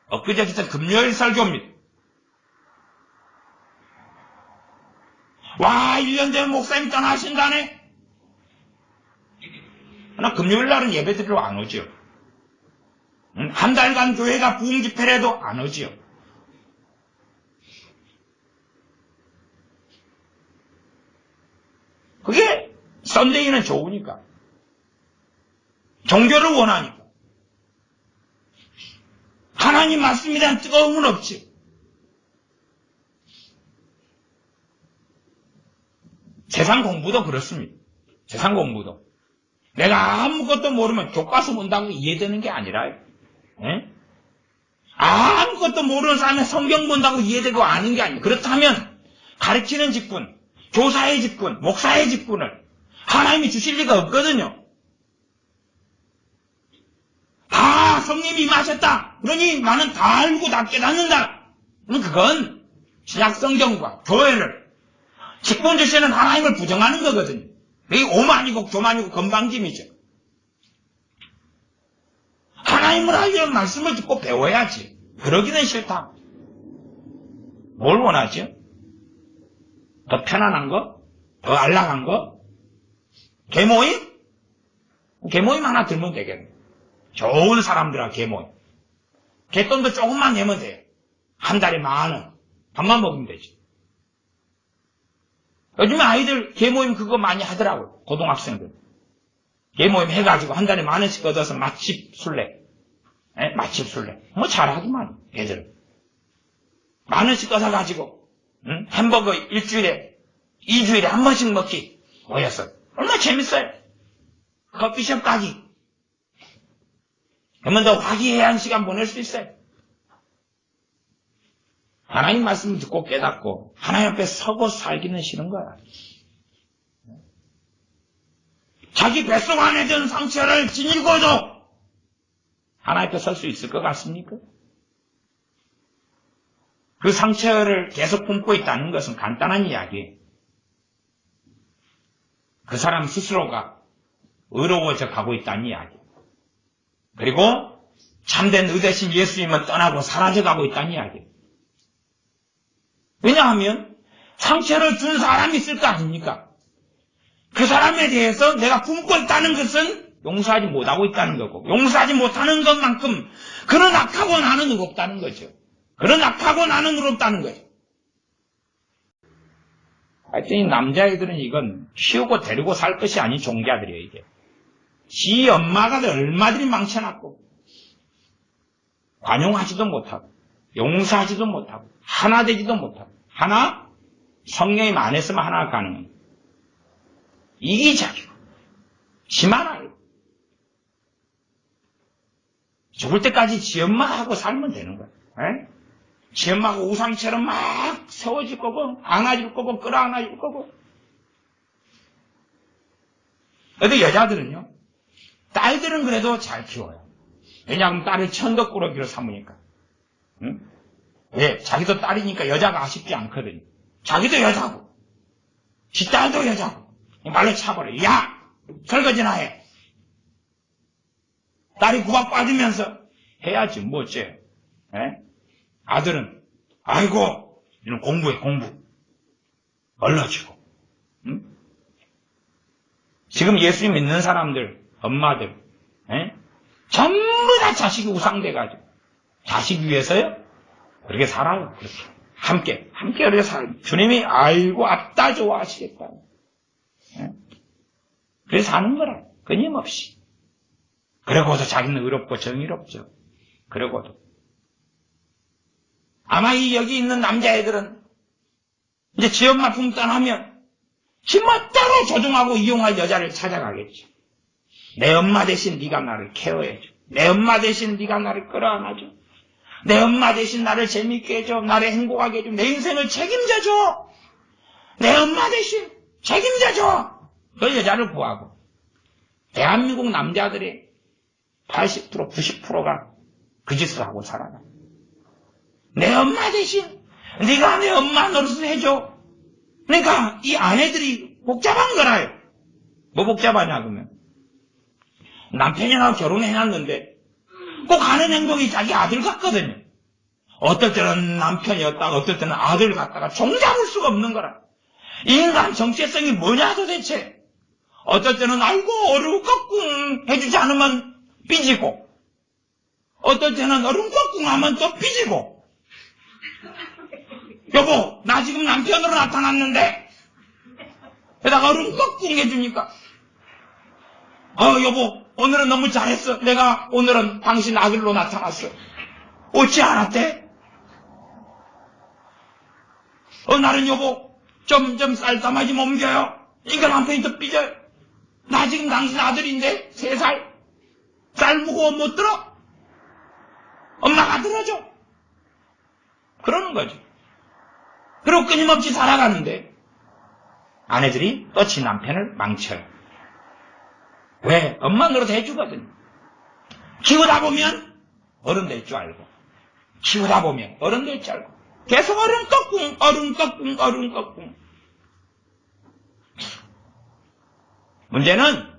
엊그제 있던 금요일 설교입니다. 와, 1년 된 목사님 떠나신다네. 나 금요일 날은 예배 드리러 안 오죠. 한 달간 교회가 부흥 집회를 해도 안 오지요. 그게 썬데이는 좋으니까. 종교를 원하니까. 하나님 말씀에 대한 뜨거움은 없지. 세상 공부도 그렇습니다. 세상 공부도. 내가 아무것도 모르면 교과서 본다고 이해되는 게 아니라요. 예? 아무것도 모르는 사람이 성경 본다고 이해되고 아는 게 아니에요. 그렇다면 가르치는 직분, 교사의 직분, 목사의 직분을 하나님이 주실 리가 없거든요. 다 성령이 임하셨다. 그러니 나는 다 알고 다 깨닫는다. 그건 신약 성경과 교회를 직분 주시는 하나님을 부정하는 거거든요. 이게 오만이고 교만이고 건방짐이죠. 하나님을 알려는 말씀을 듣고 배워야지. 그러기는 싫다. 뭘 원하죠? 더 편안한 거? 더 안락한 거? 개모임? 개모임 하나 들면 되겠네. 좋은 사람들하고 개모임. 개돈도 조금만 내면 돼요. 한 달에 10,000원. 밥만 먹으면 되지. 요즘에 아이들 개모임 그거 많이 하더라고요. 고등학생들. 개모임 해가지고 한 달에 10,000원씩 얻어서 맛집 술래. 맛집 술래. 뭐 잘하더만, 애들은. 10,000원씩 얻어가지고, 햄버거 일주일에, 2주일에 한 번씩 먹기. 모였어. 얼마나 재밌어요. 커피숍 가기. 그러면 더 화기애애한 시간 보낼 수 있어요. 하나님 말씀을 듣고 깨닫고 하나님 앞에 서고 살기는 싫은 거야. 자기 뱃속 안에 든 상처를 지니고도 하나님 앞에 설 수 있을 것 같습니까? 그 상처를 계속 품고 있다는 것은 간단한 이야기예요. 그 사람 스스로가 의로워져 가고 있다는 이야기. 그리고 참된 의대신 예수님은 떠나고 사라져가고 있다는 이야기. 왜냐하면 상처를 준 사람이 있을 거 아닙니까? 그 사람에 대해서 내가 품고 있다는 것은 용서하지 못하고 있다는 거고, 용서하지 못하는 것만큼 그런 악하고 나는 의롭다는 거죠. 그런 악하고 나는 의롭다는 거죠. 하여튼 이 남자애들은 이건 키우고 데리고 살 것이 아닌 종자들이에요, 이게. 지 엄마가 얼마들이 망쳐놨고, 관용하지도 못하고, 용서하지도 못하고, 하나 되지도 못하고, 하나, 성령이 안 했으면 하나 가능해. 이기적이고, 지만 알고, 죽을 때까지 지 엄마하고 살면 되는 거야. 에? 지 엄마하고 우상처럼 막 세워질 거고, 안아줄 거고, 끌어안아줄 거고. 근데 여자들은요, 딸들은 그래도 잘 키워요. 왜냐하면 딸을 천덕꾸러기로 삼으니까. 응? 왜? 자기도 딸이니까 여자가 아쉽지 않거든요. 자기도 여자고, 지 딸도 여자고, 말로 차버려. 야! 설거지나 해. 딸이 구박 빠지면서 해야지, 뭐 어째. 아들은, 아이고, 이런 공부해, 공부. 얼러지고. 응? 지금 예수님 믿는 사람들, 엄마들, 전부 다 자식이 우상돼가지고. 자식 위해서요? 그렇게 살아요. 그렇게. 함께 그렇게 살아요. 주님이 아이고 아따 좋아하시겠다. 그래서 사는 거라. 끊임없이. 그러고도 자기는 의롭고 정의롭죠. 그러고도. 아마 여기 있는 남자애들은 이제 지 엄마 품단하면 지멋대로 조종하고 이용할 여자를 찾아가겠죠. 내 엄마 대신 네가 나를 케어해줘. 내 엄마 대신 네가 나를 끌어안아줘. 내 엄마 대신 나를 재밌게 해줘. 나를 행복하게 해줘. 내 인생을 책임져줘. 내 엄마 대신 책임져줘. 그 여자를 구하고. 대한민국 남자들의 80%, 90%가 그 짓을 하고 살아가. 내 엄마 대신 네가 내 엄마 노릇을 해줘. 그러니까 이 아내들이 복잡한 거라요. 뭐 복잡하냐 그러면. 남편이랑 결혼해놨는데 꼭 하는 행동이 자기 아들 같거든요. 어떨 때는 남편이었다가 어떨 때는 아들 같다가 종잡을 수가 없는 거라. 인간 정체성이 뭐냐 도대체. 어떨 때는 아이고 어른꺼꿍 해주지 않으면 삐지고, 어떨 때는 어른꺼꿍 하면 또 삐지고. 여보 나 지금 남편으로 나타났는데 게다가 어른꺼꿍 해주니까 여보 오늘은 너무 잘했어. 내가 오늘은 당신 아들로 나타났어. 어찌 알았대? 나는 여보 좀 쌀다마지 옮겨요. 그러니까 남편이 또 삐져요. 나 지금 당신 아들인데 3살. 쌀 무거워 못 들어? 엄마가 들어줘. 그러는 거죠. 그리고 끊임없이 살아가는데 아내들이 또 지 남편을 망쳐요. 왜? 엄마 노릇 해주거든. 키우다 보면 어른 될 줄 알고, 키우다 보면 어른 될 줄 알고, 계속 어른 꺾궁, 어른 꺾궁, 어른 꺾궁. 문제는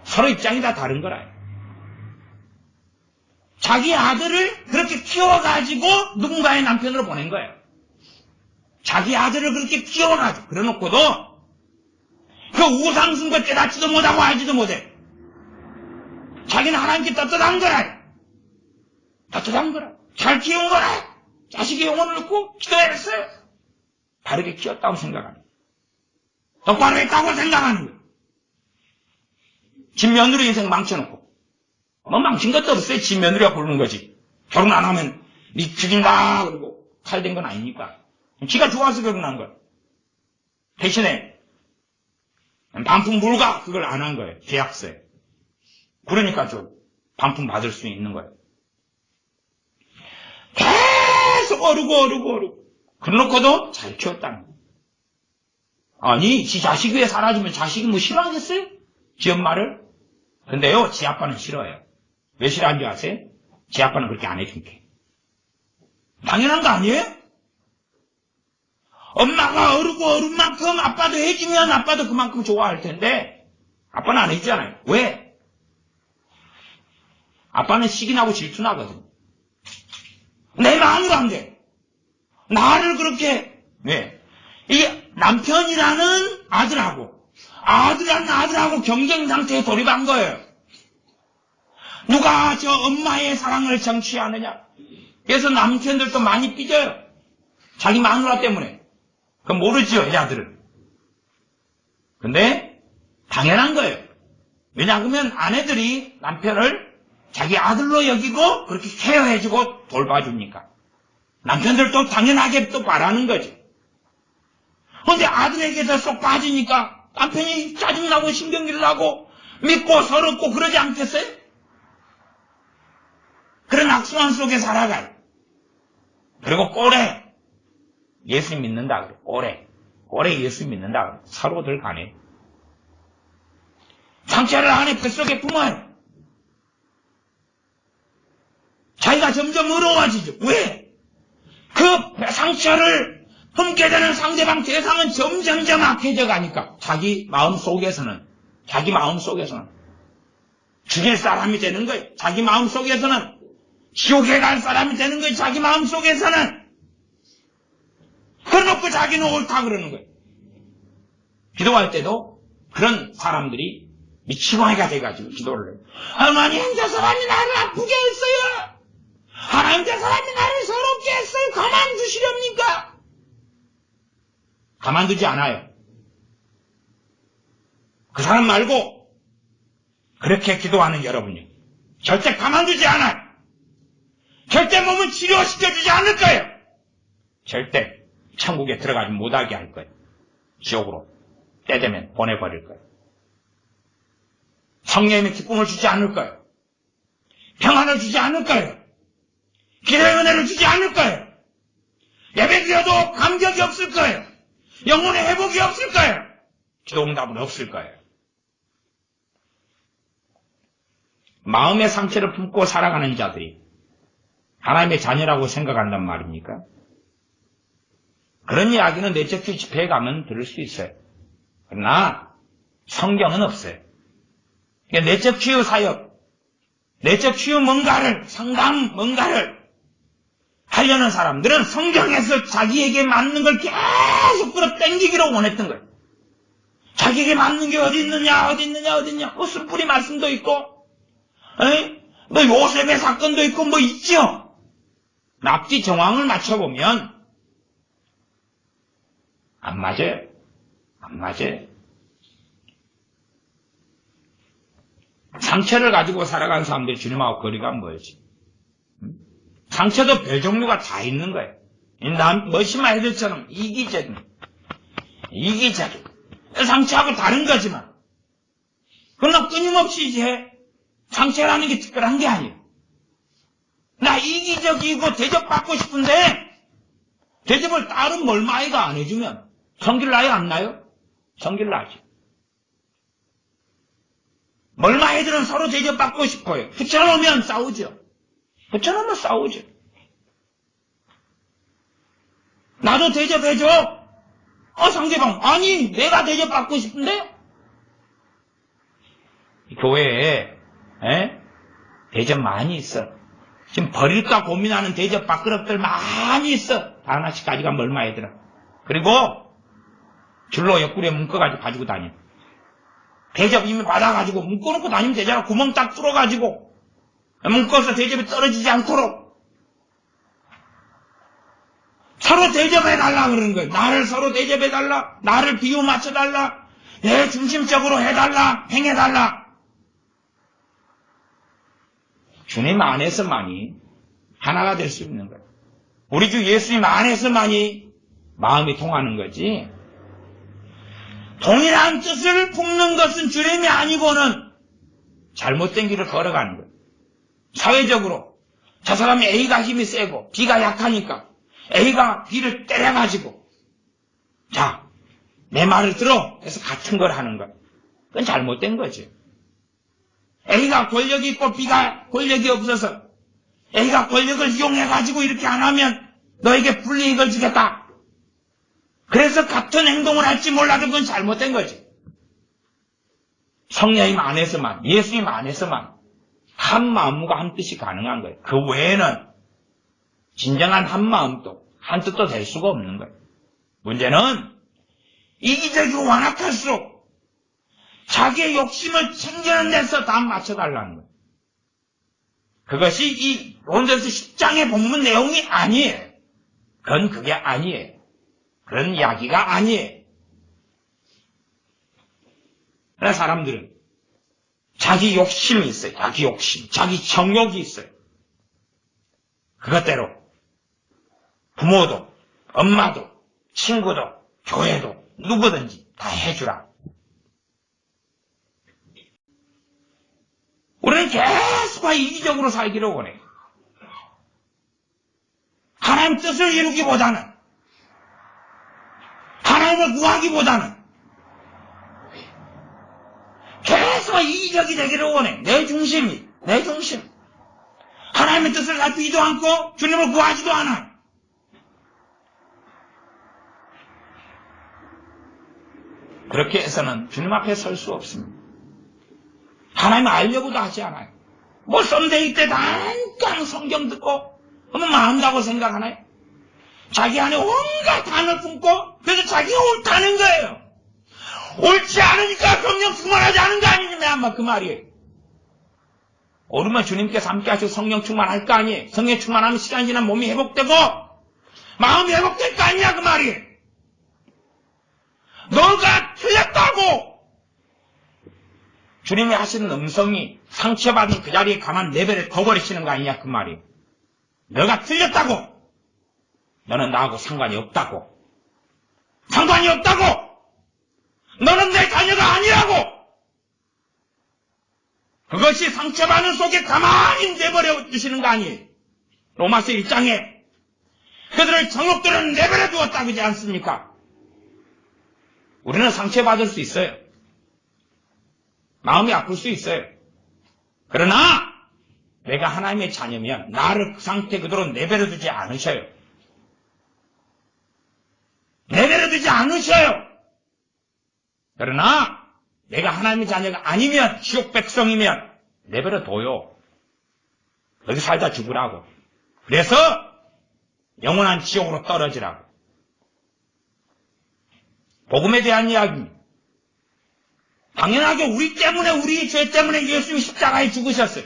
서로 입장이 다 다른 거라요. 자기 아들을 그렇게 키워가지고 누군가의 남편으로 보낸 거예요. 자기 아들을 그렇게 키워가지고, 그래 놓고도 그 우상숭배 깨닫지도 못하고 알지도 못해. 자기는 하나님께 떳떳한 거라. 떳떳한 거라. 잘 키운 거라. 자식의 영혼을 넣고 기도했어요. 바르게 키웠다고 생각하는, 똑바로 했다고 생각하는 거예요. 집 며느리 인생 망쳐놓고, 뭐 망친 것도 없어요. 집 며느리가 부르는 거지. 결혼 안 하면 니 죽인다 그러고 칼 된 건 아니니까. 지가 좋아서 결혼한 거야. 대신에 반품 불가 그걸 안 한 거예요. 계약서에. 그러니까 저 반품 받을 수 있는 거예요. 계속 어르고 그래놓고도 잘 키웠다는 거예요. 아니 지 자식 위에 사라지면 자식이 뭐 싫어하겠어요? 지 엄마를? 근데요 지 아빠는 싫어해요. 왜 싫어하는 줄 아세요? 지 아빠는 그렇게 안 해주니까. 당연한 거 아니에요? 엄마가 어르고 어른 만큼 아빠도 해주면 아빠도 그만큼 좋아할 텐데 아빠는 안 해주잖아요. 왜? 아빠는 시기나고 질투나거든. 내 마음으로 안 돼. 나를 그렇게. 왜? 이게 남편이라는 아들이라는 아들하고 경쟁 상태에 돌입한 거예요. 누가 저 엄마의 사랑을 정취하느냐. 그래서 남편들도 많이 삐져요. 자기 마누라 때문에. 그건 모르지요, 여자들은. 근데 당연한 거예요. 왜냐하면 아내들이 남편을 자기 아들로 여기고 그렇게 케어해주고 돌봐주니까. 남편들도 당연하게 또 바라는 거지. 근데 아들에게서 쏙 빠지니까 남편이 짜증나고 신경질 나고 믿고 서럽고 그러지 않겠어요? 그런 악순환 속에 살아가요. 그리고 꼴에 예수 믿는다 그래. 꼴에 예수 믿는다 그래. 서로들 간에 상처를 안에 뱃속에 품어요. 자기가 점점 어려워지죠. 왜? 그 상처를 품게 되는 상대방 대상은 점점점 악해져 가니까 자기 마음 속에서는 죽일 사람이 되는 거예요. 자기 마음 속에서는 지옥에 갈 사람이 되는 거예요. 자기 마음 속에서는. 그래놓고 자기는 옳다 그러는 거예요. 기도할 때도 그런 사람들이 미치광이가 돼가지고 기도를 해요. 하나님 저 사람이 나를 아프게 했어요. 하나님 저 사람이 나를 서럽게 했어요. 가만두시렵니까? 가만두지 않아요. 그 사람 말고 그렇게 기도하는 여러분이 절대 가만두지 않아요. 절대 몸을 치료시켜주지 않을 거예요. 절대 천국에 들어가지 못하게 할 거예요. 지옥으로 때 되면 보내버릴 거예요. 성령의 기쁨을 주지 않을 거예요. 평안을 주지 않을 거예요. 기도의 은혜를 주지 않을 거예요. 예배드려도 감격이 없을 거예요. 영혼의 회복이 없을 거예요. 기도 응답은 없을 거예요. 마음의 상처를 품고 살아가는 자들이 하나님의 자녀라고 생각한단 말입니까? 그런 이야기는 내적 치유 집회에 가면 들을 수 있어요. 그러나 성경은 없어요. 내적 치유 사역, 내적 치유 상담 뭔가를 하려는 사람들은 성경에서 자기에게 맞는 걸 계속 끌어당기기로 원했던 거예요. 자기에게 맞는 게 어디 있느냐. 무슨 뿌리 말씀도 있고, 뭐 요셉의 사건도 있고 뭐 있죠. 납치 정황을 맞춰보면 안 맞아요. 상처를 가지고 살아가는 사람들이 주님하고 거리가 멀지. 상처도 별 종류가 다 있는 거예요. 머시마 애들처럼 이기적인, 이기적인 상처하고 다른 거지만, 그러나 끊임없이 이제 상처라는 게 특별한 게 아니에요. 나 이기적이고 대접받고 싶은데 대접을 다른 멀마이가 안 해주면 성질 나요, 안 나요? 성질 나죠. 멀마이들은 서로 대접받고 싶어요. 붙여놓으면 싸우죠. 붙여놓으면 싸우죠. 나도 대접해줘. 상대방, 아니 내가 대접받고 싶은데? 교회에 대접 많이 있어. 지금 버릴까 고민하는 대접 밥그릇들 많이 있어. 하나씩 가지고 멀마애들아. 그리고 줄로 옆구리에 묶어가지고 가지고 다녀. 대접 이미 받아가지고 묶어놓고 다니면 되잖아. 구멍 딱 뚫어가지고 묶어서 대접이 떨어지지 않도록 서로 대접해달라 그러는 거예요. 나를 서로 대접해달라. 나를 비유 맞춰달라. 내 중심적으로 해달라. 행해달라. 주님 안에서만이 하나가 될 수 있는 거예요. 우리 주 예수님 안에서만이 마음이 통하는 거지. 동일한 뜻을 품는 것은 주님이 아니고는 잘못된 길을 걸어가는 거예요. 사회적으로 저 사람이 A가 힘이 세고 B가 약하니까 A가 B를 때려가지고 자, 내 말을 들어 해서 같은 걸 하는 거예요. 그건 잘못된 거지. A가 권력이 있고 B가 권력이 없어서 A가 권력을 이용해가지고 이렇게 안 하면 너에게 불이익을 주겠다. 그래서 같은 행동을 할지 몰라도 그건 잘못된 거지. 성령님 안에서만, 예수님 안에서만 한 마음과 한 뜻이 가능한 거예요. 그 외에는 진정한 한 마음도 한 뜻도 될 수가 없는 거예요. 문제는 이기적이고 완악할수록 자기의 욕심을 챙기는 데서 다 맞춰달라는 거예요. 그것이 이 로마서 10장의 본문 내용이 아니에요. 그건 그게 아니에요. 그런 이야기가 아니에요. 그러나 사람들은 자기 욕심이 있어요. 자기 욕심, 자기 정욕이 있어요. 그것대로 부모도, 엄마도, 친구도, 교회도 누구든지 다 해주라. 우리는 계속 이기적으로 살기를 원해요. 하나님 뜻을 이루기보다는, 하나님을 구하기보다는 계속 이기적이 되기를 원해. 내 중심이, 내 중심. 하나님의 뜻을 살피지도 않고 주님을 구하지도 않아. 그렇게 해서는 주님 앞에 설 수 없습니다. 하나님을 알려고도 하지 않아요. 뭐 썸데이 때 잠깐 성경 듣고 한번 망한다고 생각하나요? 자기 안에 온갖 단을 품고 그래서 자기가 옳다는 거예요. 옳지 않으니까 성령 충만하지 않은 거 아니냐 아마 그 말이에요. 옳으면 주님께서 함께 하시고 성령 충만할 거 아니에요. 성령 충만하면 시간이 지나면 몸이 회복되고 마음이 회복될 거 아니냐 그 말이에요. 너가 틀렸다고 주님이 하시는 음성이 상처받은 그 자리에 가만 내버려 둬버리시는 거 아니냐 그 말이에요. 너가 틀렸다고. 너는 나하고 상관이 없다고. 상관이 없다고. 너는 내 자녀가 아니라고. 그것이 상처받는 속에 가만히 내버려 두시는 거 아니에요. 로마서 1장에 그들의 정욕들은 내버려 두었다 그러지 않습니까? 우리는 상처받을 수 있어요. 마음이 아플 수 있어요. 그러나 내가 하나님의 자녀면 나를 그 상태 그대로 내버려 두지 않으셔요. 내버려 두지 않으셔요. 그러나 내가 하나님의 자녀가 아니면 지옥 백성이면 내버려 둬요. 여기 살다 죽으라고. 그래서 영원한 지옥으로 떨어지라고. 복음에 대한 이야기입니다. 당연하게 우리 때문에 우리 죄 때문에 예수님이 십자가에 죽으셨어요.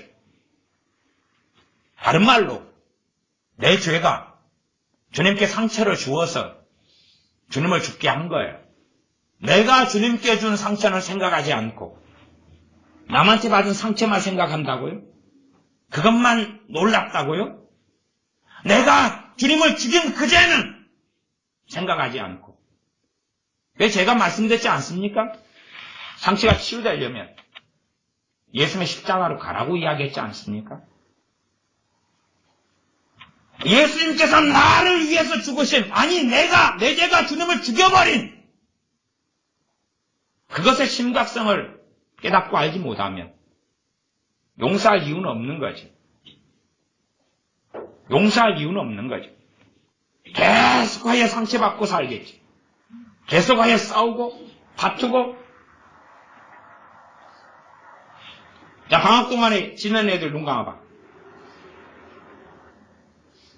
다른 말로 내 죄가 주님께 상처를 주어서 주님을 죽게 한 거예요. 내가 주님께 준 상처는 생각하지 않고 남한테 받은 상처만 생각한다고요? 그것만 놀랍다고요? 내가 주님을 죽인 그 죄는 생각하지 않고 왜 제가 말씀드렸지 않습니까? 상처가 치유되려면 예수님의 십자가로 가라고 이야기했지 않습니까? 예수님께서 나를 위해서 죽으신, 아니 내 죄가 주님을 죽여버린 그것의 심각성을 깨닫고 알지 못하면 용서할 이유는 없는 거지. 용서할 이유는 없는 거죠. 계속하여 상처받고 살겠지. 계속하여 싸우고 다투고. 자, 방학 동안에 지낸 애들 눈 감아봐.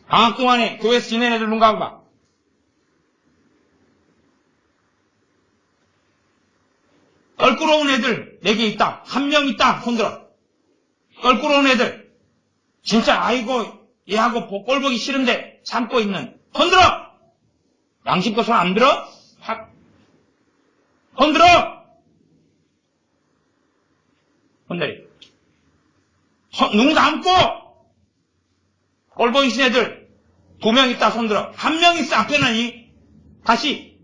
방학 동안에 교회에서 지낸 애들 눈 감아봐. 껄끄러운 애들 4개 있다. 1명 있다. 손들어. 껄끄러운 애들. 진짜 아이고 얘하고 꼴 보기 싫은데 참고 있는. 손들어. 양심껏 손 안 들어? 확. 손들어. 손들이. 눈 감고 꼴 보기 싫은 애들 2명 있다. 손들어. 1명 있어. 앞에는 다시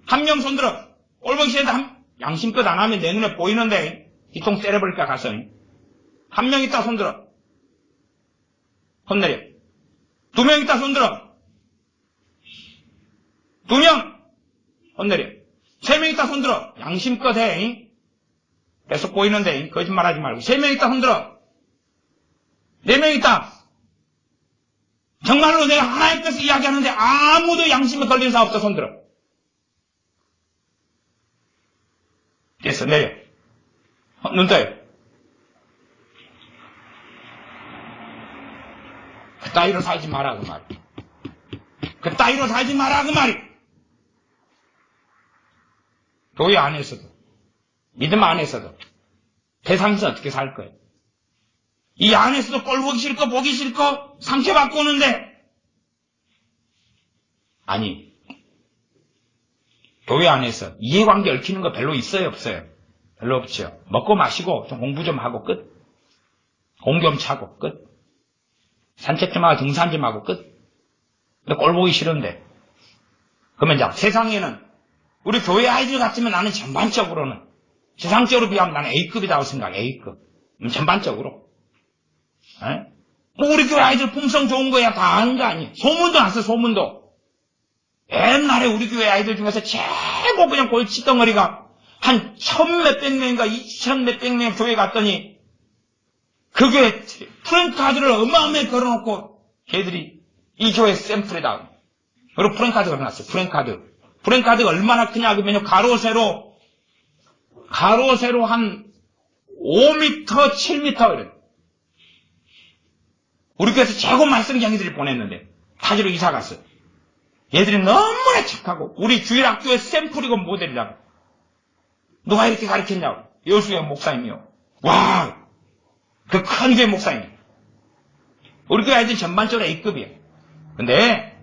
1명 손들어. 꼴 보기 싫은 애들 양심껏 안 하면 내 눈에 보이는데 뒤통 때려버릴까 가서. 1명 있다. 손들어. 손 내려. 2명 있다. 손들어. 2명 손 내려. 3명 있다. 손들어. 양심껏 해. 계속 보이는데 거짓말하지 말고. 3명 있다. 손들어. 4명 있다. 정말로 내가 하나의 뜻을 이야기하는데 아무도 양심에 걸리는 사람 없어. 손들어. 됐어. 내려. 눈 떠요. 그 따위로 살지 마라 그 말이. 그 따위로 살지 마라 그 말이. 교회 안에서도 믿음 안에서도 세상에서 어떻게 살 거예요? 이 안에서도 꼴 보기 싫고 보기 싫고 상처받고 오는데 아니 교회 안에서 이해관계 얽히는 거 별로 있어요 없어요? 별로 없죠. 먹고 마시고 좀 공부 좀 하고 끝. 공겸 차고 끝. 산책 좀 하고 등산 좀 하고 끝. 근데 꼴 보기 싫은데. 그러면 이제 세상에는 우리 교회 아이들 같으면 나는 전반적으로는 세상적으로 비하면 나는 A급이라고 생각해. A급. 전반적으로. 뭐 우리 교회 아이들 품성 좋은 거야 다 아는 거 아니에요. 소문도 났어. 소문도. 옛날에 우리 교회 아이들 중에서 최고 그냥 골치덩어리가 한 1000몇백 명인가 2000몇백 명 교회 갔더니 그 교회 프랭카드를 어마어마하게 걸어놓고 걔들이 이 교회 샘플에다 그리고 프랭카드 걸어놨어요. 프랭카드가 얼마나 크냐 그러면 가로 세로 한 5m 7m 이래. 우리 교회에서 최고 말씀 경위들이 보냈는데 타지로 이사 갔어요. 얘들이 너무나 착하고 우리 주일학교의 샘플이고 모델이라고. 누가 이렇게 가르쳤냐고. 여수의 목사님이요. 와, 그 큰 교회 목사님. 우리 교회 아이들은 전반적으로 A급이에요. 근데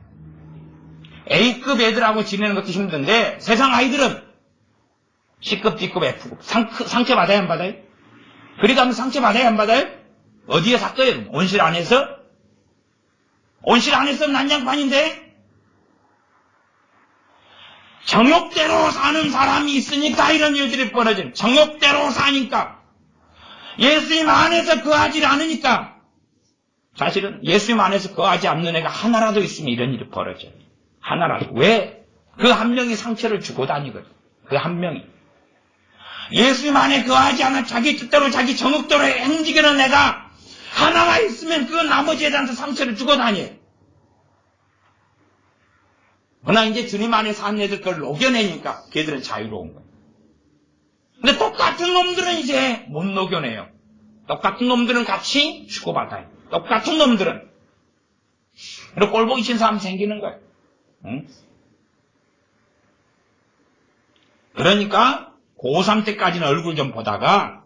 A급 애들하고 지내는 것도 힘든데 세상 아이들은 C급, D급, F급. 상처 받아야 안 받아요? 그리 가면 상처 받아야 안 받아요? 어디에 살 거예요? 온실 안에서? 온실 안에서 난장판인데? 정욕대로 사는 사람이 있으니까 이런 일들이 벌어져요. 정욕대로 사니까. 예수님 안에서 거하지 않으니까. 사실은 예수님 안에서 거하지 않는 애가 하나라도 있으면 이런 일이 벌어져요. 하나라도. 왜? 그 한 명이 상처를 주고 다니거든. 그 한 명이. 예수님 안에 거하지 않아 자기 뜻대로 자기 정욕대로 움직이는 애가 하나가 있으면 그 나머지 애들한테 상처를 주고 다녀요. 그러나 이제 주님 안에 사는 애들 그걸 녹여내니까 걔들은 자유로운 거예요. 근데 똑같은 놈들은 이제 못 녹여내요. 똑같은 놈들은 같이 주고받아요. 똑같은 놈들은. 그리고 꼴보기 싫은 사람 생기는 거예요. 응? 그러니까 고3 때까지는 얼굴 좀 보다가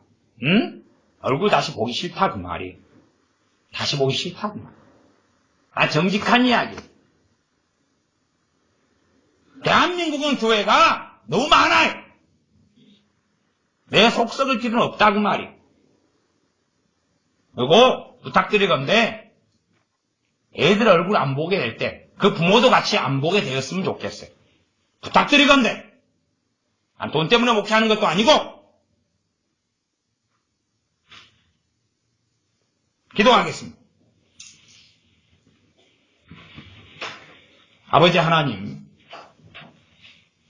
얼굴 다시 보기 싫다 그 말이에요. 다시 보기 싫다 그 말. 정직한 이야기. 대한민국은 교회가 너무 많아요. 내 속 썩을 필요는 없다 그 말이에요. 그리고 부탁드리건데 애들 얼굴 안 보게 될 때 그 부모도 같이 안 보게 되었으면 좋겠어요. 부탁드리건데 돈 때문에 목회하는 것도 아니고 기도하겠습니다. 아버지 하나님,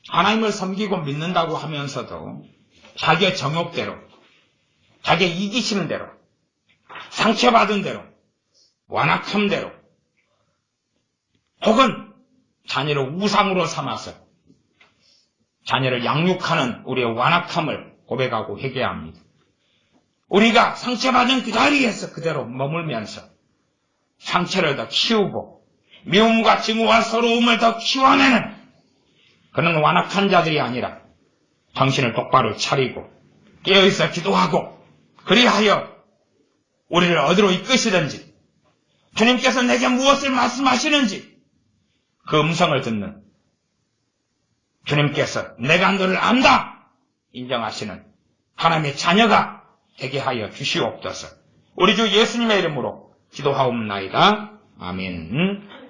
하나님을 섬기고 믿는다고 하면서도 자기의 정욕대로, 자기의 이기심대로, 상처받은 대로, 완악함대로, 혹은 자녀를 우상으로 삼아서 자녀를 양육하는 우리의 완악함을 고백하고 회개합니다. 우리가 상처받은 그 자리에서 그대로 머물면서 상처를 더 키우고 미움과 증오와 서러움을 더 키워내는 그런 완악한 자들이 아니라 정신을 똑바로 차리고 깨어있어 기도하고 그리하여 우리를 어디로 이끄시든지 주님께서 내게 무엇을 말씀하시는지 그 음성을 듣는 주님께서 내가 너를 안다 인정하시는 하나님의 자녀가 되게 하여 주시옵소서. 우리 주 예수님의 이름으로 기도하옵나이다. 아멘.